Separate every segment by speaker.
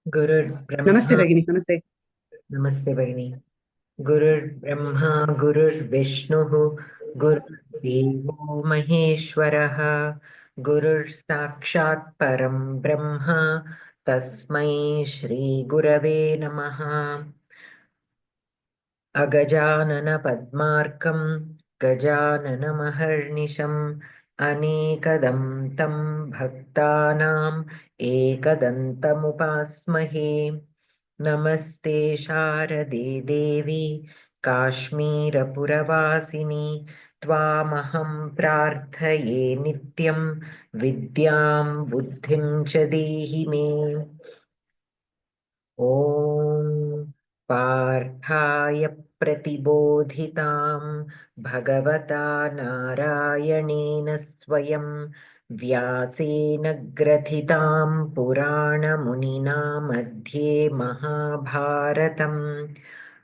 Speaker 1: नमस्ते
Speaker 2: गुरुर्ब्रह्मा।
Speaker 1: भगिनी, नमस्ते।
Speaker 2: नमस्ते भगिनी। गुरुर्ब्रह्मा गुरुर्विष्णुः गुरुर्देवो महेश्वरः गुरुर्साक्षात् परं ब्रह्म तस्मै श्रीगुरवे नमः। अगजाननपद्मार्कं गजाननमहर्निशम् अनेकदं तं भक्तानाम् एकदन्तमुपास्महे। नमस्ते शारदे देवी काश्मीरपुरवासिनि त्वामहं प्रार्थये नित्यं विद्यां बुद्धिं च देहि मे। ॐ पार्थाय प्रतिबोधितां भगवता नारायणेन स्वयं व्यासेन ग्रथितां पुराणमुनिना मध्ये महाभारतम्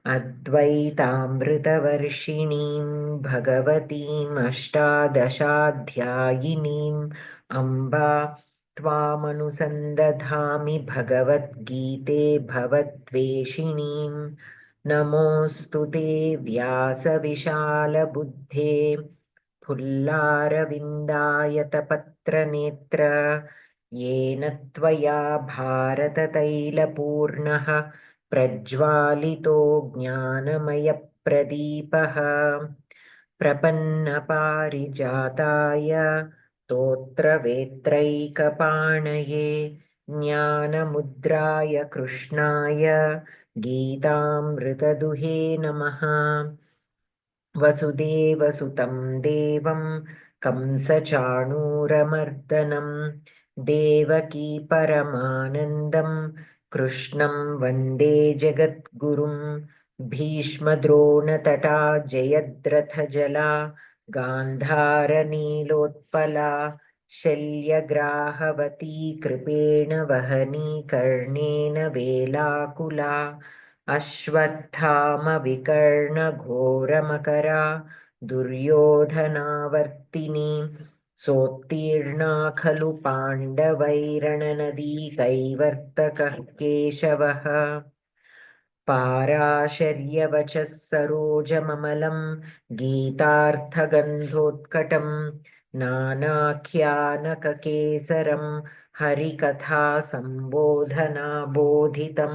Speaker 2: अद्वैतामृतवर्षिणीं भगवतीम् अष्टादशाध्यायिनीम् अम्बा त्वामनुसन्दधामि भगवद्गीते भवद्वेषिणीम्। नमोऽस्तु ते व्यासविशालबुद्धे फुल्लारविन्दायतपत्रनेत्र येन त्वया भारततैलपूर्णः प्रज्वालितो ज्ञानमयप्रदीपः। प्रपन्नपारिजाताय स्तोत्रवेत्रैकपाणये ज्ञानमुद्राय कृष्णाय गीतामृतदुहे नमः। वसुदेवसुतं देवं कंसचाणूरमर्दनं देवकी परमानन्दं कृष्णं वन्दे जगद्गुरुं। भीष्मद्रोणतटा जयद्रथजला गान्धारनीलोत्पला शल्यग्राहवती कृपेण वहनी कर्णेन वेलाकुला अश्वत्थामविकर्णघोरमकरा दुर्योधनावर्तिनी सोत्तीर्णा खलु पाण्डवैरणनदी कैवर्तकः केशवः। पाराशर्यवचः सरोजममलं गीतार्थगन्धोत्कटं नानाख्यानककेसरं हरिकथा सम्बोधनाबोधितं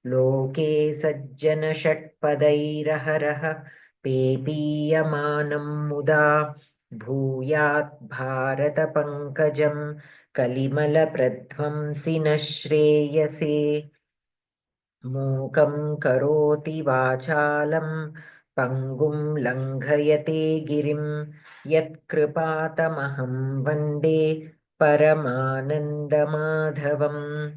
Speaker 2: लोके सज्जनषट्पदैरहरः पेपीयमानं मुदा भूयात् भारतपङ्कजं कलिमलप्रध्वंसि न श्रेयसे। मूकं करोति वाचालं पङ्गुं लङ्घयते गिरिं यत्कृपातमहं वन्दे परमानन्दमाधवम्।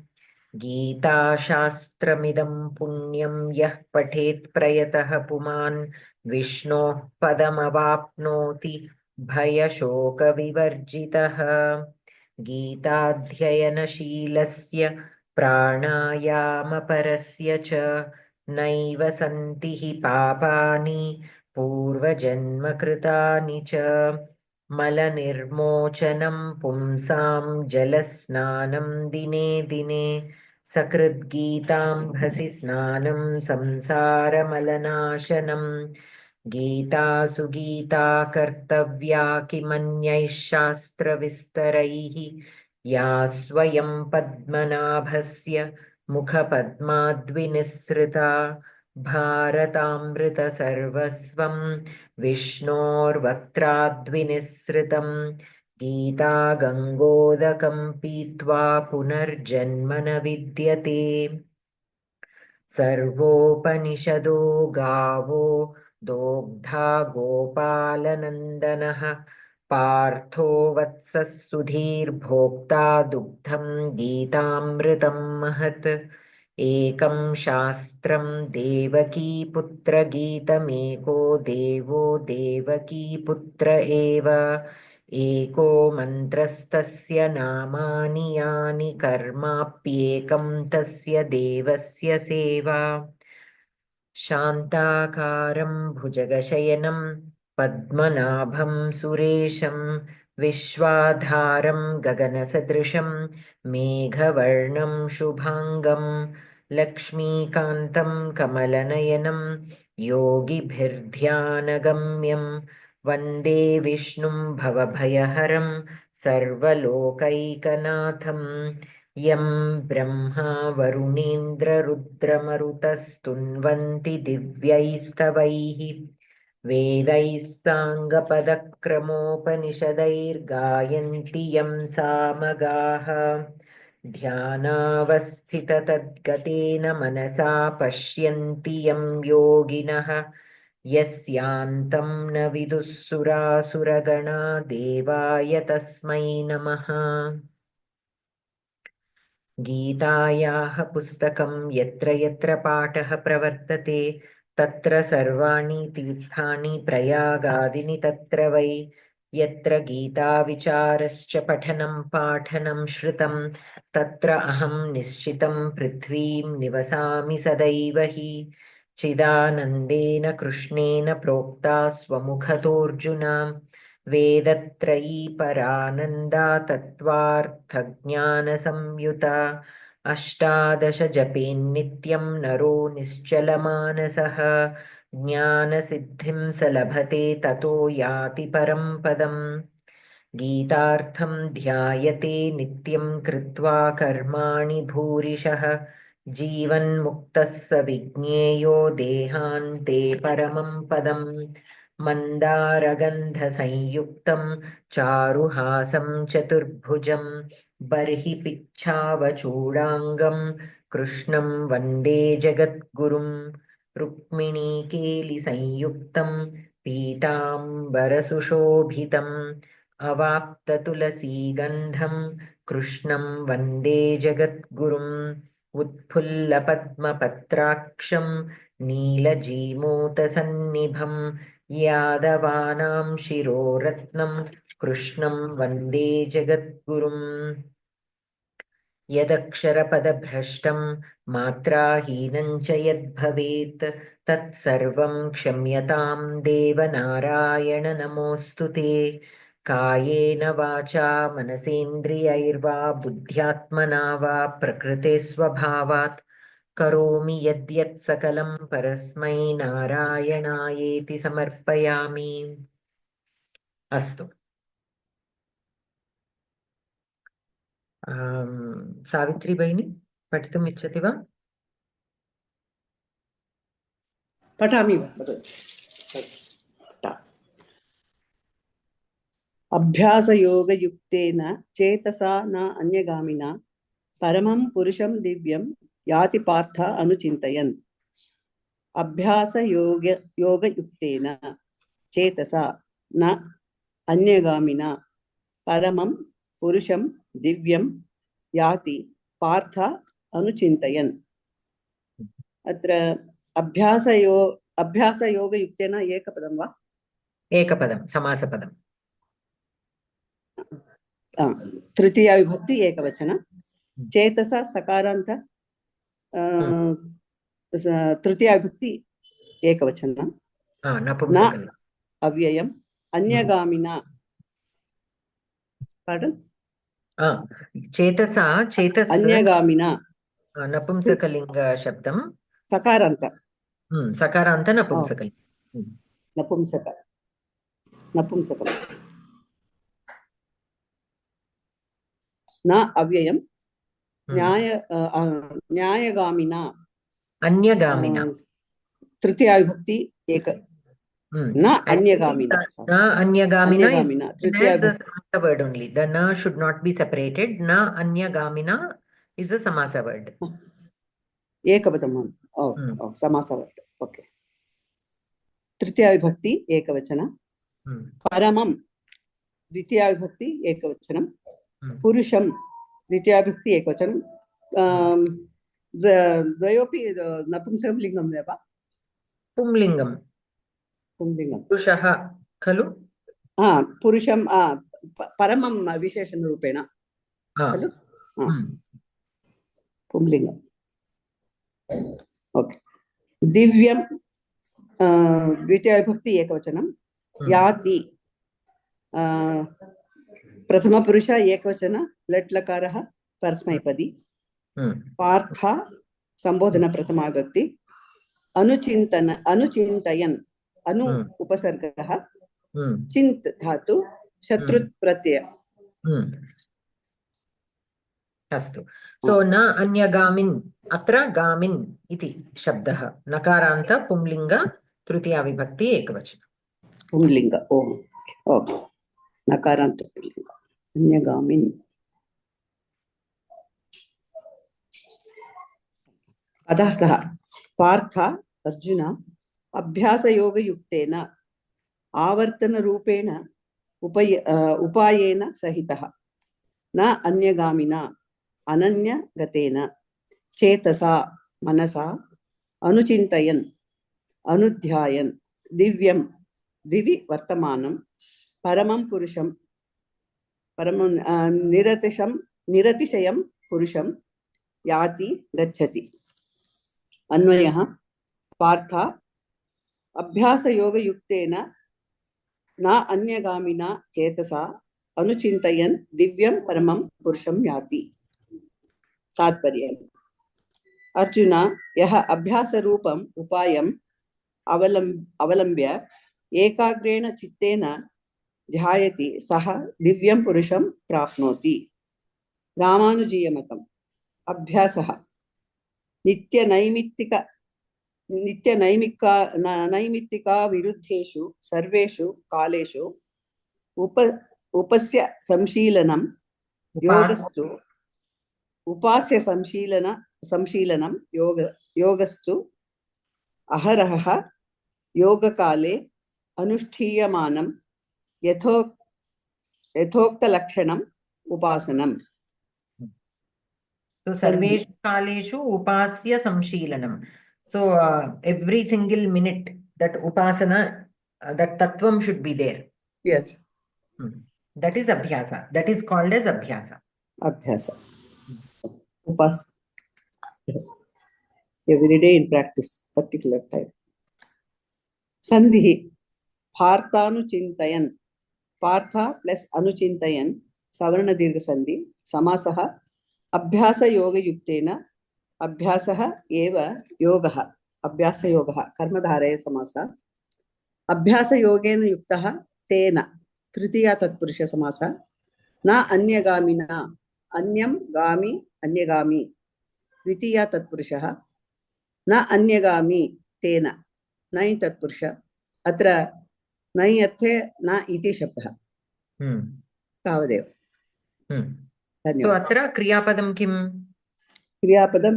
Speaker 2: गीताशास्त्रमिदं पुण्यं यः पठेत् प्रयतः पुमान् विष्णोः पदमवाप्नोति भयशोकविवर्जितः। गीताध्ययनशीलस्य प्राणायामपरस्य च नैव सन्ति हि पापानि पूर्वजन्मकृतानि च। मलनिर्मोचनं पुंसां जलस्नानं दिने दिने सकृद्गीताम्भसि स्नानं संसारमलनाशनम्। गीतासु गीता कर्तव्या किमन्यैः शास्त्रविस्तरैः या स्वयं पद्मनाभस्य मुखपद्माद्विनिःसृता भारतामृतसर्वस्वं विष्णोर्वक्त्राद्विनिःसृतं। गीता गङ्गोदकं पीत्वा पुनर्जन्म न विद्यते। सर्वोपनिषदो गावो दोग्धा गोपालनन्दनः पार्थो वत्सः सुधीर्भोक्ता दुग्धं गीतामृतं महत्। एकं शास्त्रं देवकीपुत्रगीतमेको देवो देवकीपुत्र एव। एको मन्त्रस्तस्य नामानि यानि कर्माप्येकं तस्य देवस्य सेवा। शान्ताकारं भुजगशयनं पद्मनाभं सुरेशं विश्वाधारं गगनसदृशं मेघवर्णं शुभांगं लक्ष्मीकान्तं कमलनयनं योगिभिर्ध्यानगम्यं वन्दे विष्णुं भवभयहरं सर्वलोकैकनाथं यं ब्रह्मा वरुणेन्द्ररुद्रमरुतस्तुन्वन्ति दिव्यैस्तवैः वेदैः साङ्गपदक्रमोपनिषदैर्गायन्ति यं सामगाः ध्यानावस्थिततद्गतेन मनसा पश्यन्ति यं योगिनः यस्यान्तं न विदुः सुरासुरगणा देवाय तस्मै नमः। गीतायाः पुस्तकं यत्र यत्र पाठः प्रवर्तते तत्र सर्वाणि तीर्थानि प्रयागादीनि तत्र वै यत्र गीताविचारश्च पठनं पाठनं श्रुतं तत्र अहं निश्चितं पृथ्वीं निवसामि सदैव हि चिदानन्देन कृष्णेन प्रोक्ता स्वमुखतोऽर्जुन वेदत्रयी परानन्दा तत्त्वार्थज्ञानसंयुता अष्टादश जपेन्नित्यं नरो निश्चलमानसः ज्ञानसिद्धिं स लभते ततो याति परं पदम् गीतार्थं ध्यायते नित्यं कृत्वा कर्माणि भूरिशः जीवन्मुक्तः स विज्ञेयो देहान्ते परमं पदम् मन्दारगन्धसंयुक्तं चारुहासं चतुर्भुजं बर्हि पिच्छावचूडाङ्गं कृष्णं वन्दे जगद्गुरुं रुक्मिणीकेलिसंयुक्तं पीताम्बरसुशोभितम् अवाप्ततुलसीगन्धं कृष्णं वन्दे जगद्गुरुम् उत्फुल्लपद्मपत्राक्षं नीलजीमूतसन्निभं यादवानां शिरोरत्नं कृष्णं वन्दे जगद्गुरुम् यदक्षरपदभ्रष्टं मात्राहीनं च यद्भवेत् तत्सर्वं क्षम्यतां देवनारायण नमोऽस्तु ते कायेन वाचा मनसेन्द्रियैर्वा बुद्ध्यात्मना वा प्रकृते स्वभावात् करोमि यद्यत् सकलं परस्मै नारायणायेति समर्पयामि। अस्तु, सावित्री भगिनी पठितुम् इच्छति वा?
Speaker 1: पठामि। अभ्यासयोगयुक्तेन चेतसा न अन्यगामिना परमं पुरुषं दिव्यं याति पार्थ अनुचिन्तयन्। अभ्यासयोगयुक्तेन चेतसा न अन्यगामिना परमं पुरुषं दिव्यं याति पार्थ अनुचिन्तयन्। अत्र अभ्यासयोगयुक्तेन एकपदं वा?
Speaker 2: एकपदं, समासपदम्।
Speaker 1: तृतीया विभक्ति एकवचन। चेतसा सकारान्त तृतीया विभक्ति एकवचन। न अव्ययम् अन्यगामिना
Speaker 2: चेतसा
Speaker 1: अन्यगामिना
Speaker 2: नपुंसकलिंग शब्दं
Speaker 1: सकारान्त
Speaker 2: नपुंसकलिंग
Speaker 1: नपुंसकम् न अव्ययम् न्यायगामिना
Speaker 2: अन्यगामिना
Speaker 1: तृतीया विभक्ति एक न अन्यगामिना
Speaker 2: तृतीया विभक्ति word only. The na should not be separated. Na अन्यगामिना is a samasa word.
Speaker 1: एकपदम् समास word. ओके. तृतीया विभक्ति एकवचन. परमं द्वितीया विभक्ति एकवचनं. पुरुषं द्वितीया विभक्ति एकवचनं. द्वयोपि नपुंसकलिङ्गं वा? पुंलिङ्गं
Speaker 2: पुरुषः खलु?
Speaker 1: पुरुषं परमं विशेषणरूपेण खलु? पुंलिङ्गम्। ओके. दिव्यं द्वितीया विभक्ति एकवचनं. याति प्रथम पुरुष एकवचन लट् लकारः परस्मैपदी पार्थ संबोधन प्रथमा विभक्ति अनुचिन्तयन् अनु उपसर्गः चिन्त धातु शत्रुत् प्रत्यय
Speaker 2: अस्तु सो न अन्यगामिन् अत्र गामिन् इति शब्दः नकारान्त पुंलिङ्ग तृतीया विभक्ति एकवचन
Speaker 1: पुंलिङ्ग ओके नकारान्त पुंलिङ्ग अन्यगामिन् अतः पार्थ अर्जुन अभ्यासयोगयुक्तेन आवर्तनरूपेण उपायेन सहितः न अन्यगामिना अनन्यगतेन चेतसा मनसा अनुचिन्तयन् अनुध्यायन् दिव्यं दिवि वर्तमानं परमं पुरुषं परमं निरतिशयं पुरुषं याति गच्छति अन्वयः पार्थ अभ्यासयोगयुक्तेन न अन्यगामिना चेतसा अनुचिन्तयन् दिव्यं परमं पुरुषं याति तात्पर्यम् अर्जुन यः अभ्यासरूपम् उपायम् अवलम्ब्य एकाग्रेण चित्तेन ध्यायति सः दिव्यं पुरुषं प्राप्नोति रामानुजीयमतम् अभ्यासः नैमित्तिका विरुद्धेषु सर्वेषु कालेषु उपस्य संशीलनं योगस्तु उपास्य संशीलनं योगस्तु अहरहः योगकाले अनुष्ठीयमानं यथोक्तलक्षणम् उपासनम्
Speaker 2: So सर्वेषु कालेषु उपास्य संशीलनम. So every single minute that upasana, that tattvam should be there.
Speaker 1: Yes.
Speaker 2: That is abhyasa. That is called as abhyasa.
Speaker 1: Abhyasa. Upas. Yes. Every day in practice, particular time. Sandhi. Parthanuchintayan. Partha plus anuchintayan. Savarna dirgha sandhi. Samasaha. अभ्यास योग युक्तेन अभ्यासः एव योगः अभ्यास योगः कर्मधारय समासः अभ्यास योगेन युक्तः तेन तृतीया तत्पुरुष समासः न अन्यगामिना अन्यं गामि अन्यगामि द्वितीया तत्पुरुषः न अन्यगामि तेन नै तत्पुरुष अत्र नै अर्थे न इति शब्दः तावदेव
Speaker 2: So अत्र क्रियापदं किम्?
Speaker 1: क्रियापदं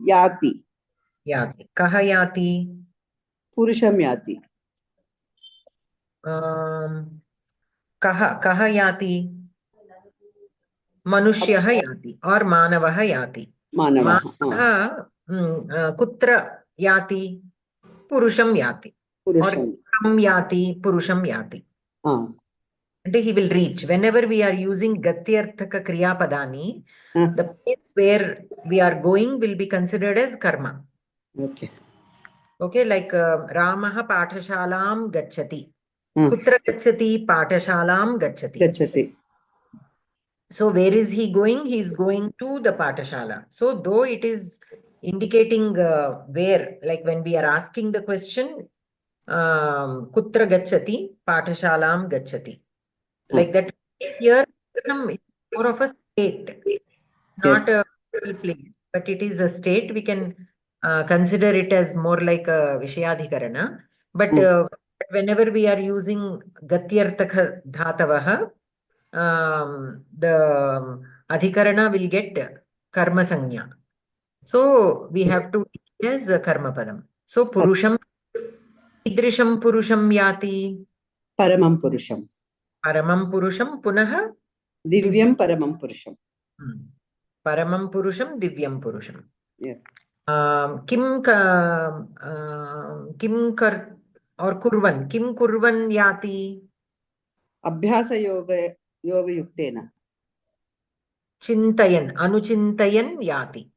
Speaker 1: याति.
Speaker 2: याति. कः याति?
Speaker 1: पुरुषं याति.
Speaker 2: कः याति? मनुष्यः याति और मानवः याति. मानवः कुत्र याति? पुरुषं याति. और कं याति? पुरुषं याति. He will reach. Whenever we are using gatyarthaka kriya padani, the place where we are going will be considered as karma.
Speaker 1: Okay.
Speaker 2: Okay, like Ramaha pathashalam gacchati. Kutra gacchati? Pathashalam gacchati. Gacchati. So where is he going? He is going to the pathashala. So though it is indicating where, like when we are asking the question, kutra gacchati? Pathashalam gacchati. Like that here is more of a state, not a place, but it is a state. We can consider it as more like a Vishayadhikarana. But whenever we are using Gatyarthaka Dhatavaha, the Adhikarana will get Karma Sanya. So we have to take it as Karma Padam. So Purusham, Idrisham Purusham Yati.
Speaker 1: Paramam Purusham.
Speaker 2: Paramam Purusham Punaha
Speaker 1: Divyam Paramam Purusham.
Speaker 2: Paramam Purusham Divyam Purusham.
Speaker 1: Yeah.
Speaker 2: Kim kar or kurvan. Kim kurvan yati?
Speaker 1: Abhyasa yoga yuktena.
Speaker 2: Chintayan. Anuchintayan yati.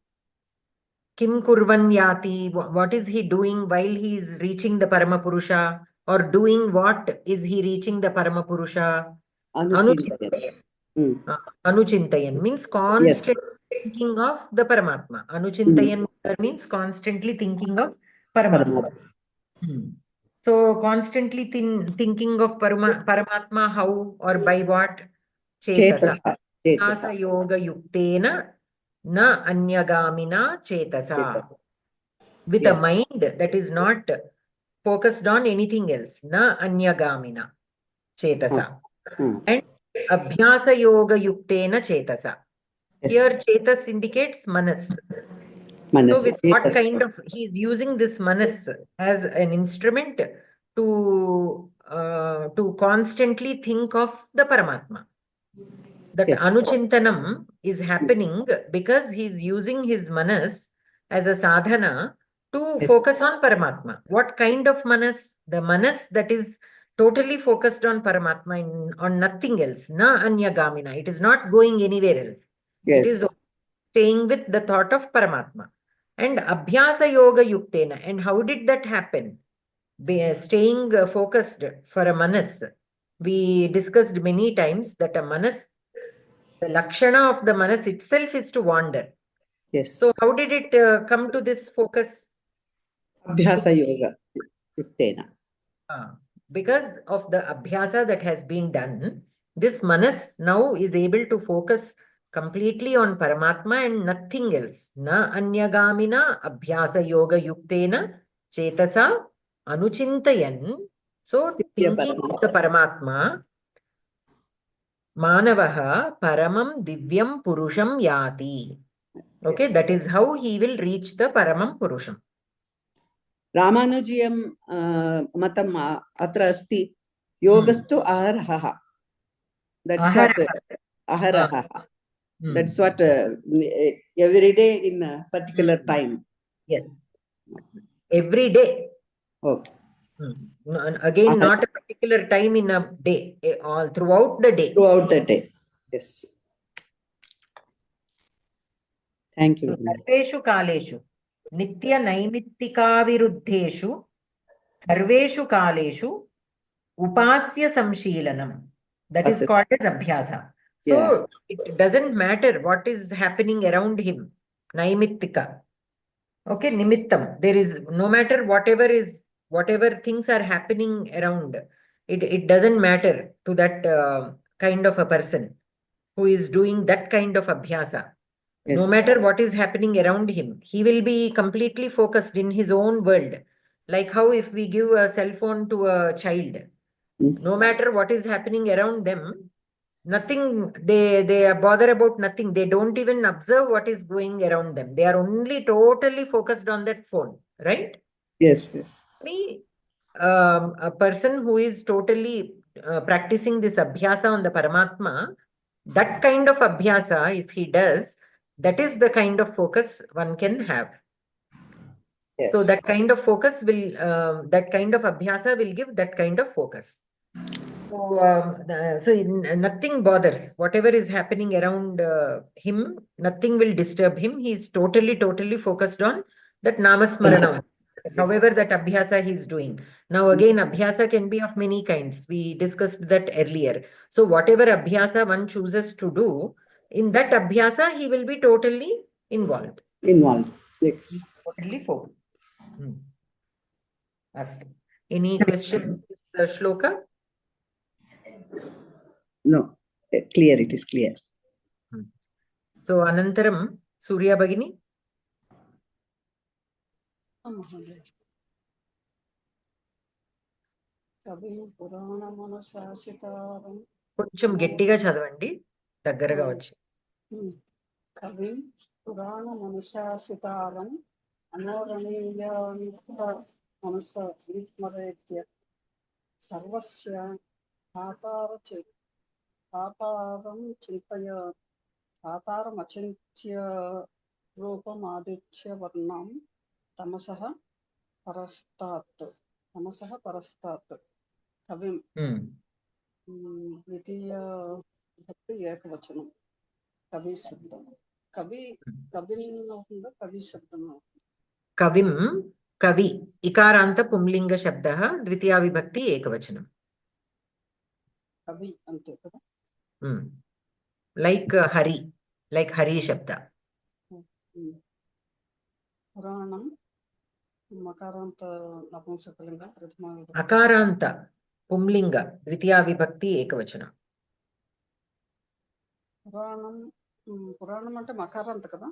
Speaker 2: Kim kurvan yati? What is he doing while he is reaching the Paramapurusha? Or doing what is he reaching the Paramapurusha?
Speaker 1: Anuchintayan.
Speaker 2: Anuchintayan means constant thinking of the Paramatma. Anuchintayan means constantly thinking of Paramatma. So constantly thinking of Paramatma, how or by what? Chetasa. Chetasa yoga yuktena na anyagamina chetasa. With a mind that is not focused on anything else. Na anyagamina chetasa. And abhyasa yoga yuktena chetasa. Here chetas indicates manas. So with what kind of, he is using this manas as an instrument to constantly think of the Paramatma. That anuchintanam is happening because he is using his manas as a sadhana to focus on Paramatma. What kind of manas? The manas that is totally focused on Paramatma, on nothing else. Na anyagamina. It is not going anywhere else. It is staying with the thought of Paramatma. And abhyasa yoga yuktena. And how did that happen? Staying focused for a manas. We discussed many times that a manas, the lakshana of the manas itself is to wander. So how did it come to this focus?
Speaker 1: Abhyasa yoga yuktena.
Speaker 2: Because of the abhyasa that has been done, this manas now is able to focus completely on Paramatma and nothing else. Na anyagamina abhyasa yoga yuktena chetasa anuchintayan. So thinking of the Paramatma, manavaha paramam divyam purusham yati. Okay, that is how he will reach the paramam purusham.
Speaker 1: Ramanujiam matam atra asti yogastu aharha. That's what aharaha. That's what every day in a particular time.
Speaker 2: Yes. Every day.
Speaker 1: Okay.
Speaker 2: Again, not a particular time in a day, all throughout the day.
Speaker 1: Throughout the day. Yes. Thank you.
Speaker 2: Sarveshu kaleshu nitya naimittika viruddheshu sarveshu kaleshu upasya samshilanam. That is called as abhyasa. So it doesn't matter what is happening around him. Naimittika. Okay, nimittam. There is no matter whatever things are happening around, it doesn't matter to that kind of a person who is doing that kind of abhyasa. No matter what is happening around him, he will be completely focused in his own world. Like how if we give a cell phone to a child, no matter what is happening around them, nothing, they are bother about nothing. They don't even observe what is going around them. They are only totally focused on that phone, right?
Speaker 1: Yes.
Speaker 2: A person who is totally practicing this abhyasa on the Paramatma, that kind of abhyasa, if he does, that is the kind of focus one can have. So that kind of focus will, that kind of abhyasa will give that kind of focus. So nothing bothers. Whatever is happening around him, nothing will disturb him. He is totally focused on that namasmarana. However, that abhyasa he is doing. Now again, abhyasa can be of many kinds. We discussed that earlier. So whatever abhyasa one chooses to do, in that abhyasa, he will be totally involved.
Speaker 1: Yes.
Speaker 2: Totally focused. Any question, Shloka?
Speaker 1: No, clear. It is clear.
Speaker 2: So Anantaram, Surya Bhagini. కొంచెం గట్టిగా చదవండి, దగ్గరగా వచ్చి.
Speaker 3: కవిం పురాణ మనుషాసితారం అనోరణీయ మనుస్మరేత్య సర్వస్య ధాతారం చింతయ ధాతారమచింత్య రూపమాదిత్య వర్ణం తమసః పరస్తాత్ కవిం ద్వితీయ భక్తి ఏకవచనం కవి శబ్దం కవి శబ్దం
Speaker 2: కవిం కవి ఇకారాంత పుంలింగ శబ్ద ద్వితీయ విభక్తి ఏకవచనం
Speaker 3: కవి అంతే కదా.
Speaker 2: like Hari, like Hari Shabda.
Speaker 3: Puranam, Makaranta Napumsakalinga, Prathama Vibhakti.
Speaker 2: Akaranta, Pumlinga, Dvitiya Vibhakti Ekavachana.
Speaker 3: Puranam ante Makaranta kada?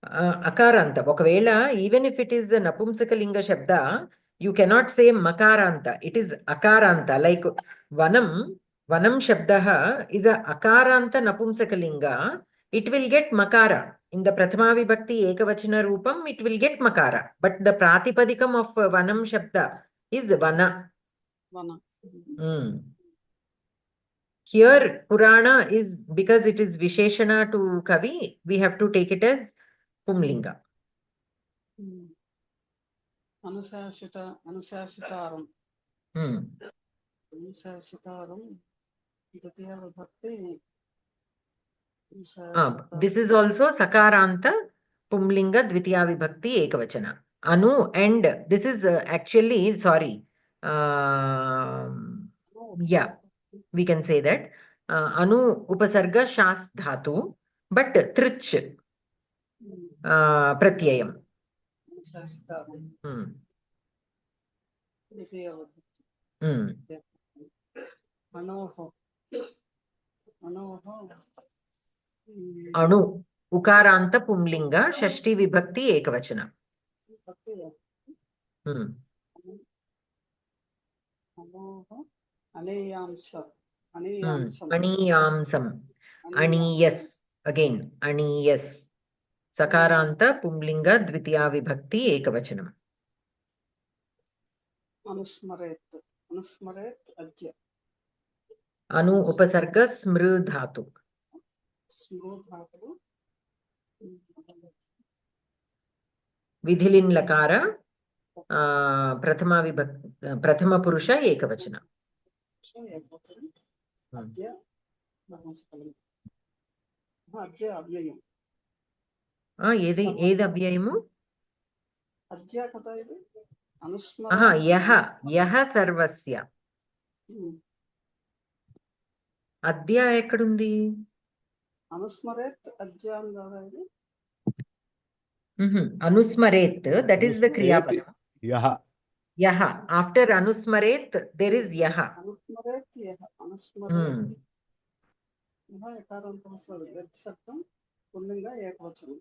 Speaker 2: Akaranta. Okavela, even if it is a Napumsakalinga Shabda, you cannot say Makaranta. It is Akaranta. Like Vanam Shabdaha is a Akaranta Napumsakalinga. It will get Makara. In the Prathama Vibhakti Ekavachana Rupam, it will get Makara. But the Pratipadikam of Vanam Shabda is Vana.
Speaker 3: Vana.
Speaker 2: Here, Purana is, because it is Visheshana to Kavi, we have to take it as Pumlinga.
Speaker 3: Anusasitaram. Anusasitaram. Dvitiya Vibhakti.
Speaker 2: This is also Sakaranta Pumlinga Dvitiya Vibhakti Ekavachana. Anu and this is actually, sorry. Yeah, we can say that. Anu Upasarga Shas Dhatu, but Trich Pratyayam.
Speaker 3: Anusasitaram. Dvitiya
Speaker 2: Vibhakti.
Speaker 3: Anoho.
Speaker 2: Anu Ukaranta Pumlinga Shashti Vibhakti Ekavachana.
Speaker 3: Aniyamsam.
Speaker 2: Aniyamsam. Aniyas. Again, Aniyas. Sakaranta Pumlinga Dvitiya Vibhakti Ekavachanam.
Speaker 3: Anusmaret Ajya.
Speaker 2: Anu Upasarga Smrudhatu.
Speaker 3: Smrudhatu.
Speaker 2: Vidhilin Lakara Prathama Purusha Ekavachana.
Speaker 3: Ajya. Ajya Avyayam.
Speaker 2: Edi Abhyayamu?
Speaker 3: Ajya kata idi? Anusmara.
Speaker 2: Yaha Sarvasya. Adya ekkadundi?
Speaker 3: Anusmaret Ajya andada idi?
Speaker 2: Anusmaret, that is the Kriya Padam.
Speaker 4: Yaha.
Speaker 2: After Anusmaret, there is Yaha.
Speaker 3: Anusmaret Yaha. Anusmaret. Yaha ekarantam sarvam. Pullinga ekavachanam.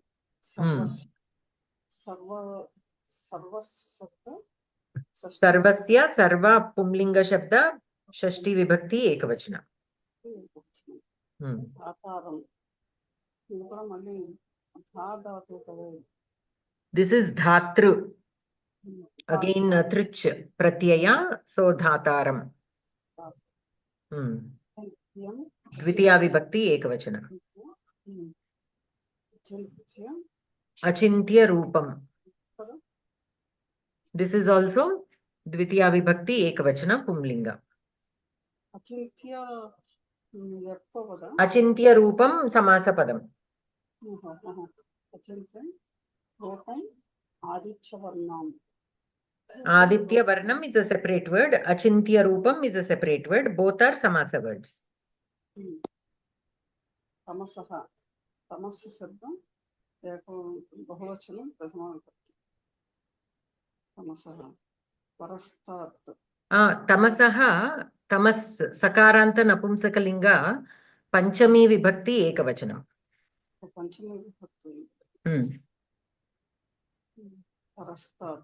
Speaker 2: Sarvasya Sarva Pumlinga Shabda Shashti Vibhakti Ekavachana. This is Dhatru. Again Trich Pratyaya, so Dhataram. Dvitiya Vibhakti Ekavachana. Achintya Rupam. This is also Dvitiya Vibhakti Ekavachana Pumlinga. Achintya Rupam Samasa Padam. Aditya Varnam is a separate word. Achintya Rupam is a separate word. Both are Samasa words.
Speaker 3: Tamasaha. Tamasa Sabdam. Bahuvachanam Prathama Vibhakti. Tamasaha. Parastat.
Speaker 2: Tamasaha, Tamas Sakaranta Napumsakalinga Panchami Vibhakti Ekavachanam.
Speaker 3: Panchami Vibhakti. Parastat.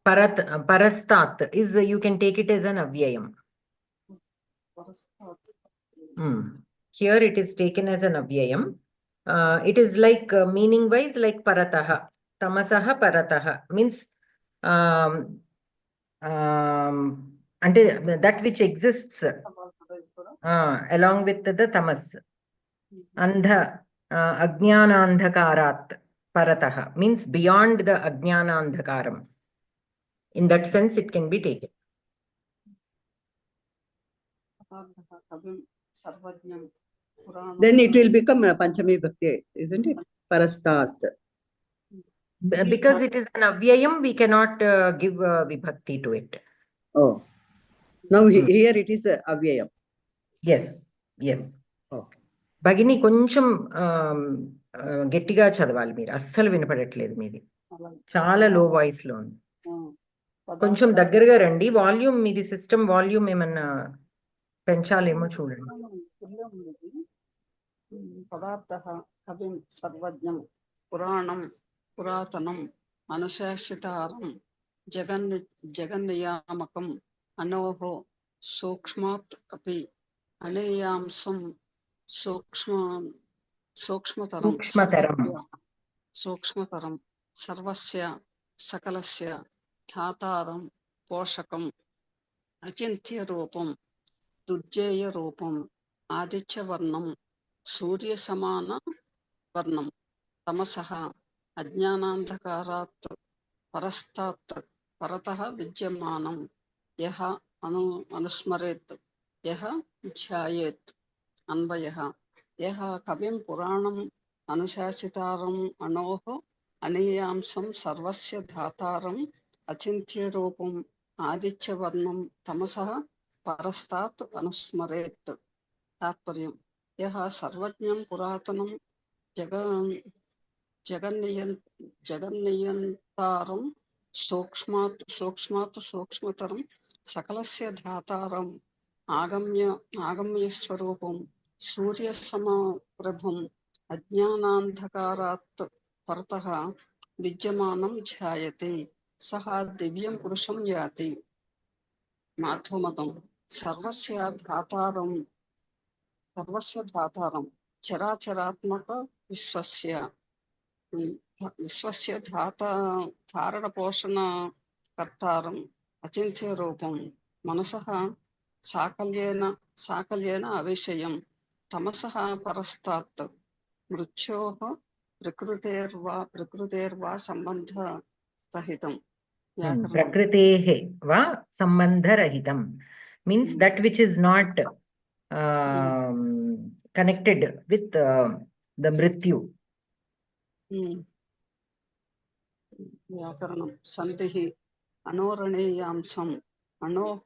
Speaker 2: Parastat is, you can take it as an avyayam. Here it is taken as an avyayam. It is like meaning wise like parataha. Tamasaha parataha means that which exists along with the tamas. Andha ajnanandhakarat parataha means beyond the ajnanandhakaram. In that sense, it can be taken.
Speaker 1: Then it will become Panchami Bhakti, isn't it? Parastat.
Speaker 2: Because it is an avyayam, we cannot give vibhakti to it.
Speaker 1: Oh, now here it is avyayam.
Speaker 2: Yes, yes.
Speaker 1: Okay.
Speaker 2: భగిని కొంచెం గట్టిగా చదవాలి మీరు, అస్సలు వినపడట్లేదు మీది, చాలా లో voice లో ఉంది. కొంచెం దగ్గరగా రండి. వాల్యూమ్ మీది సిస్టమ్ వాల్యూమ్ ఏమన్నా పెంచాలేమో చూడండి.
Speaker 3: పదార్థః కవిం సర్వజ్ఞం పురాణం పురాతనం అనుశాసితారం జగన్నియామకం అనోహో సూక్ష్మాత్ అపి అనేయాంశం సూక్ష్మతరం సర్వస్య సకలస్య ధాతారం పోషకం అచింత్య రూపం దుర్జేయ రూపం ఆదిత్యవర్ణం సూర్య సమాన వర్ణం తమసః అజ్ఞానాంధకారాత్ పరస్తాత్ పరతః విద్యమానం యః అనుస్మరేత్ యః ధ్యాయేత్. అన్వయః యః కవిం పురాణం అనుశాసితారం అనోః అనేయాంశం సర్వస్య ధాతారం అచింత్య రూపం ఆదిత్యవర్ణం తమసః పరస్తాత్ అనుస్మరేత్. తాత్పర్యం యః సర్వజ్ఞం పురాతనం జగన్నియంతారం సూక్ష్మాత్ సూక్ష్మతరం సకలస్య ధాతారం ఆగమ్యస్వరూపం సూర్యసమప్రభం అజ్ఞానాంధకారాత్ పరతః విద్యమానం ధ్యాయతే సహ దివ్యం పురుషం యాతి. మాధ్వమతం సర్వస్య ధాతారం చరాచరాత్మక విశ్వస్య ధారణ పోషణ కర్తారం అచింత్య రూపం మనసః సాకల్యేన అవిషయం తమసః పరస్తాత్ మృత్యోః ప్రకృతేర్వా సంబంధరహితం.
Speaker 2: ప్రకృతేః వా సంబంధరహితం means that which is not connected with the mrityu.
Speaker 3: వ్యాకరణం సంధిః అనోరణీయాంశం అనోః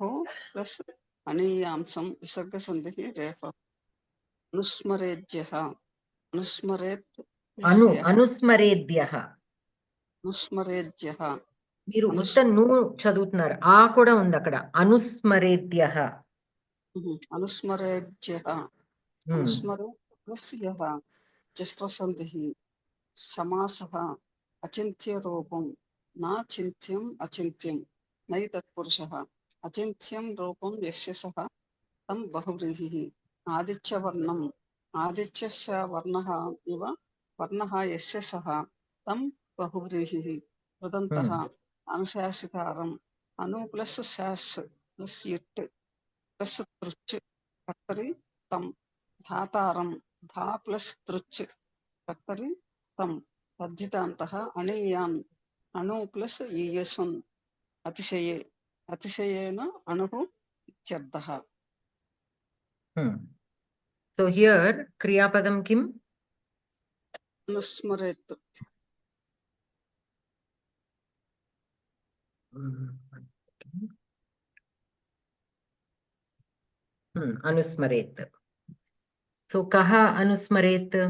Speaker 3: ప్లస్ అనీయాంశం విసర్గ సంధిః రేఫ. అనుస్మరేద్యః అనుస్మరేద్యః
Speaker 2: మీరు ఉత్త ను చదువుతున్నారు, ఆ కూడా ఉంది అక్కడ. అనుస్మరేద్యః
Speaker 3: జస్త్వసంధిః సమాసః అచింత్య రూపం నా చింత్యం అచింత్యం నై తత్పురుషః అచింత్యం రూపం యస్య సః తం బహువ్రీహిః. ఆదిత్యవర్ణం ఆదిత్యస్య వర్ణః ఇవ వర్ణః యస్య సః తం బహువ్రీహిః. కృదంతః అనుశాసితారం అను ప్లస్ శాస్ ప్లస్ ఇట్ ప్లస్ తృచ్ కర్తరి తం. ధాతారం ధా ప్లస్ తృచ్ కర్తరి తం. తద్ధితాంతః అనీయాన్ అను ప్లస్ ఈయసున్ అతిశయేన అణుః ఇత్యర్థః.
Speaker 2: So here క్రియాపదం కిం?
Speaker 3: అనుస్మరేత్.
Speaker 2: అనుస్మరేత్. So కః అనుస్మరేత్?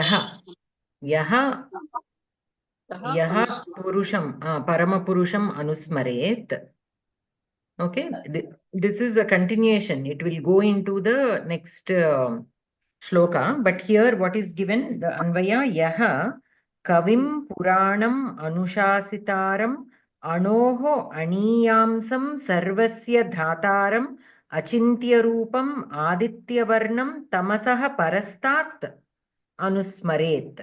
Speaker 2: యః పురుషం పరమ పురుషం అనుస్మరేత్. Okay, this is a continuation. It will go into the next shloka, but here what is given, the anvaya yah kavim puranam anushasitaram anoho aniyamsam sarvasya dhataram achintya rupam adityavarnam tamasah parastat anusmaret.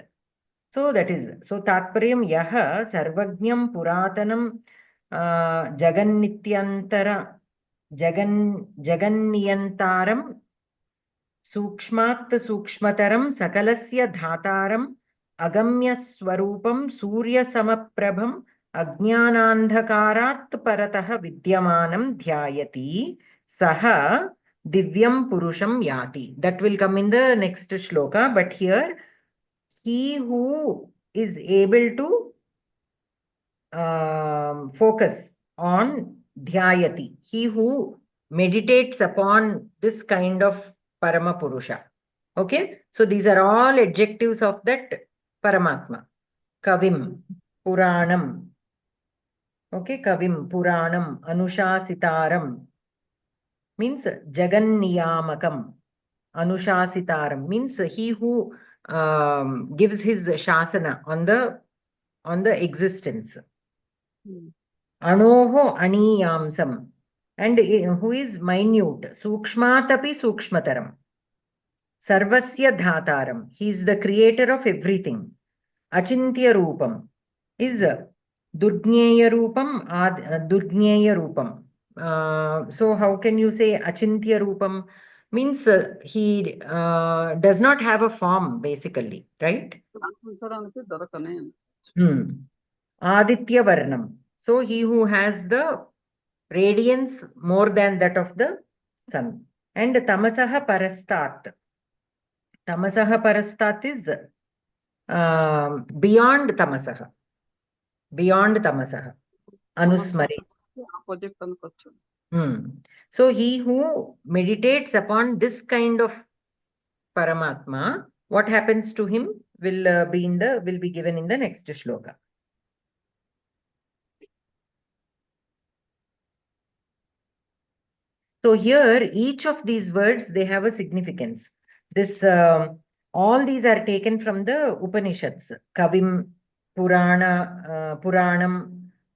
Speaker 2: So that is, so tatparyam yah sarvajñam puratanam జగన్నియంతారం సూక్ష్మాత్ సూక్ష్మతరం సకలస్య ధాతారం అగమ్య స్వరూపం సూర్య సమప్రభం అజ్ఞానాంధకారాత్ పరతః విద్యమానం ధ్యాయతి సహ Divyam Purusham Yati. That will come in the next shloka, but here, he who is able to focus on dhyayati, he who meditates upon this kind of Parama Purusha. Okay, so these are all adjectives of that Paramatma. Kavim, Puranam. Okay, Kavim, Puranam, Anushasitaram means Jaganniyamakam. Anushasitaram means he who gives his shasana on the existence. Anoho aniyamsam, and who is minute. Sukshmatapi sukshmataram. Sarvasya dhataram. He is the creator of everything. Achintya rupam is Durgneya rupam, Durgneya rupam. So how can you say Achintya rupam? Means he does not have a form, basically, right? Aditya Varnam. So he who has the radiance more than that of the sun. And Tamasaha Parastat. Tamasaha Parastat is beyond Tamasaha. Beyond Tamasaha. Anusmari. So he who meditates upon this kind of Paramatma, what happens to him will be given in the next shloka. So here, each of these words, they have a significance. This all these are taken from the Upanishads. Kavim, Puranam,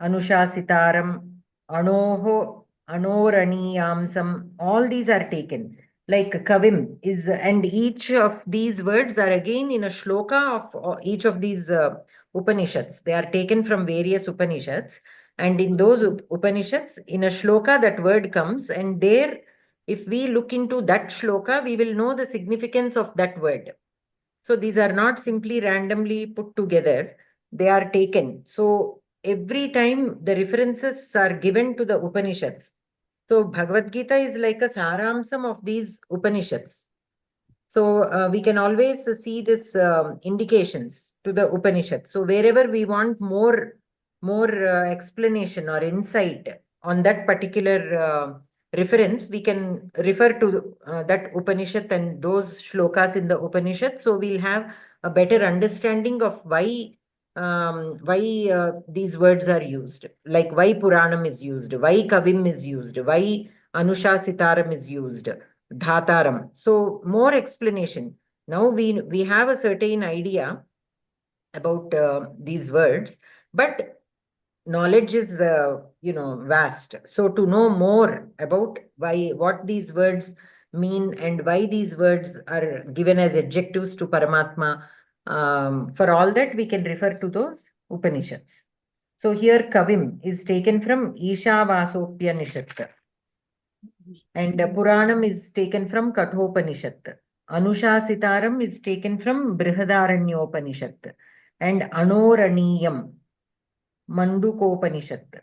Speaker 2: Anushasitaram, Anoho, Anoraniyamsam. All these are taken. Like Kavim is, and each of these words are again in a shloka of each of these Upanishads. They are taken from various Upanishads. And in those Upanishads, in a shloka, that word comes, and there, if we look into that shloka, we will know the significance of that word. So these are not simply randomly put together, they are taken. So every time the references are given to the Upanishads. So Bhagavad Gita is like a saramsam of these Upanishads. So we can always see this indications to the Upanishads. So wherever we want more explanation or insight on that particular reference, we can refer to that Upanishad and those shlokas in the Upanishad. So we'll have a better understanding of why these words are used, like why Puranam is used, why Kavim is used, why Anushasitaram is used, Dhataram. So more explanation. Now we have a certain idea about these words, but knowledge is vast. So to know more about what these words mean and why these words are given as adjectives to Paramatma, for all that we can refer to those Upanishads. So here Kavim is taken from Ishavasopyanishat, and Puranam is taken from Kathopanishad. Anushasitaram is taken from Brihadaranyopaniषद, and Anoraniyam Mandukopanishad.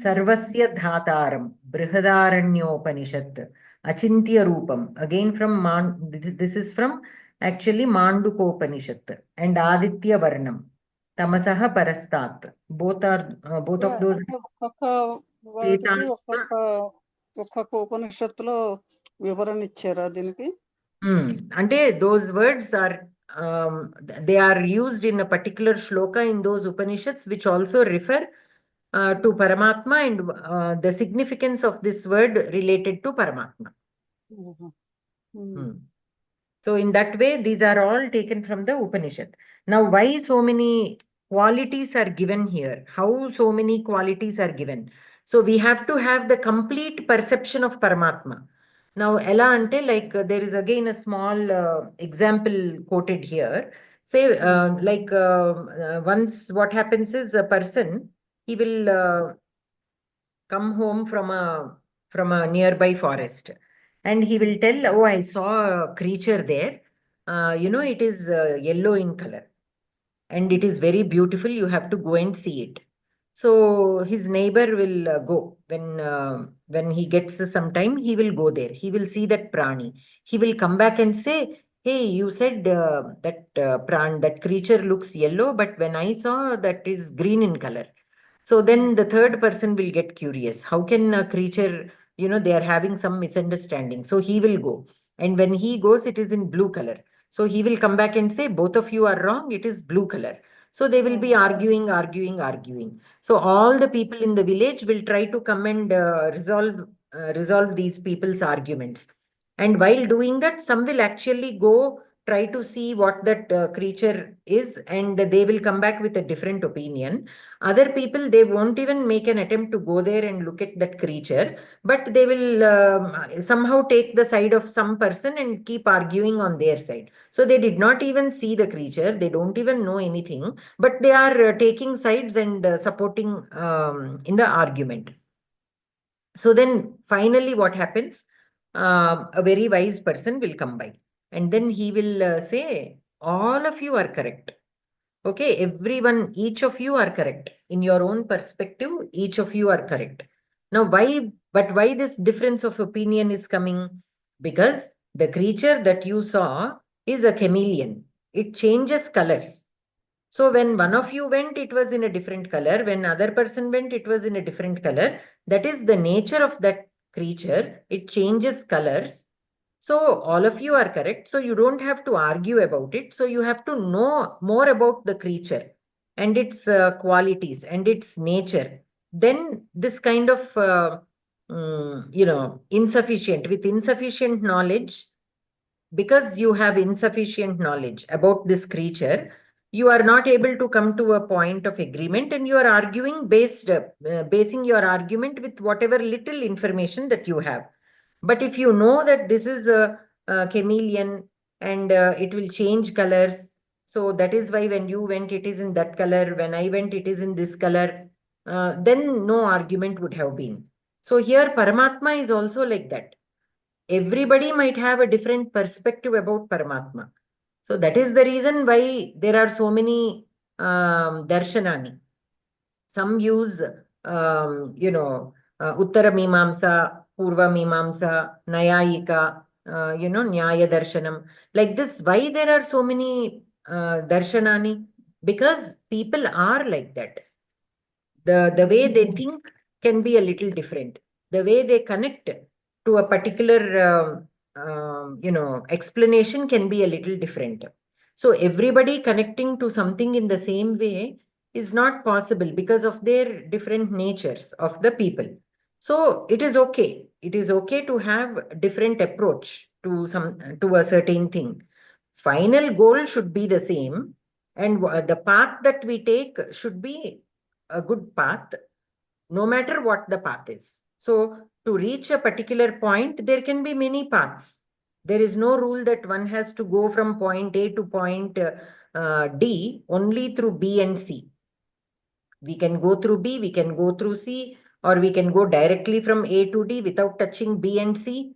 Speaker 2: Sarvasya Dhataram Brihadaranyopaniषद. Achintya Rupam, again from this is from actually Mandukopanishad, and Aditya Varnam, Tamasaha Parastat. Both of those.
Speaker 3: ఒక్కొక్క ఉపనిషత్తులో వివరణ ఇచ్చారా దీనికి?
Speaker 2: అంటే those words are they are used in a particular shloka in those Upanishads, which also refer to Paramatma and the significance of this word related to Paramatma. So in that way, these are all taken from the Upanishad. Now, why so many qualities are given here? How so many qualities are given? So we have to have the complete perception of Paramatma. Now, ela ante, like there is again a small example quoted here. Say, once what happens is a person, he will come home from a nearby forest, and he will tell, oh, I saw a creature there. It is yellow in color, and it is very beautiful. You have to go and see it. So his neighbor will go when he gets some time. He will go there. He will see that prani. He will come back and say, "Hey, you said that creature looks yellow, but when I saw that is green in color." So then the third person will get curious. How can a creature, they are having some misunderstanding. So he will go. And when he goes, it is in blue color. So he will come back and say, both of you are wrong. It is blue color. So they will be arguing, arguing, arguing. So all the people in the village will try to come and resolve these people's arguments. And while doing that, some will actually go try to see what that creature is, and they will come back with a different opinion. Other people, they won't even make an attempt to go there and look at that creature, but they will somehow take the side of some person and keep arguing on their side. So they did not even see the creature, they don't even know anything, but they are taking sides and supporting in the argument. So then finally what happens? A very wise person will come by, and then he will say, all of you are correct. Okay, everyone, each of you are correct. In your own perspective, each of you are correct. Now, why this difference of opinion is coming? Because the creature that you saw is a chameleon. It changes colors. So when one of you went, it was in a different color. When other person went, it was in a different color. That is the nature of that creature. It changes colors. So all of you are correct. So you don't have to argue about it. So you have to know more about the creature and its qualities and its nature. Then this kind of, with insufficient knowledge, because you have insufficient knowledge about this creature, you are not able to come to a point of agreement, and you are arguing basing your argument with whatever little information that you have. But if you know that this is a chameleon and it will change colors, so that is why when you went, it is in that color. When I went, it is in this color. Then no argument would have been. So here Paramatma is also like that. Everybody might have a different perspective about Paramatma. So that is the reason why there are so many darshanani. Some use, Uttara Mimamsa, Purva Mimamsa, Nayayika, Nyaya Darshanam. Like this, why there are so many darshanani? Because people are like that. The way they think can be a little different. The way they connect to a particular, explanation can be a little different. So everybody connecting to something in the same way is not possible because of their different natures of the people. So it is okay. It is okay to have different approach to a certain thing. Final goal should be the same, and the path that we take should be a good path, no matter what the path is. So to reach a particular point, there can be many paths. There is no rule that one has to go from point A to point D only through B and C. We can go through B, we can go through C, or we can go directly from A to D without touching B and C.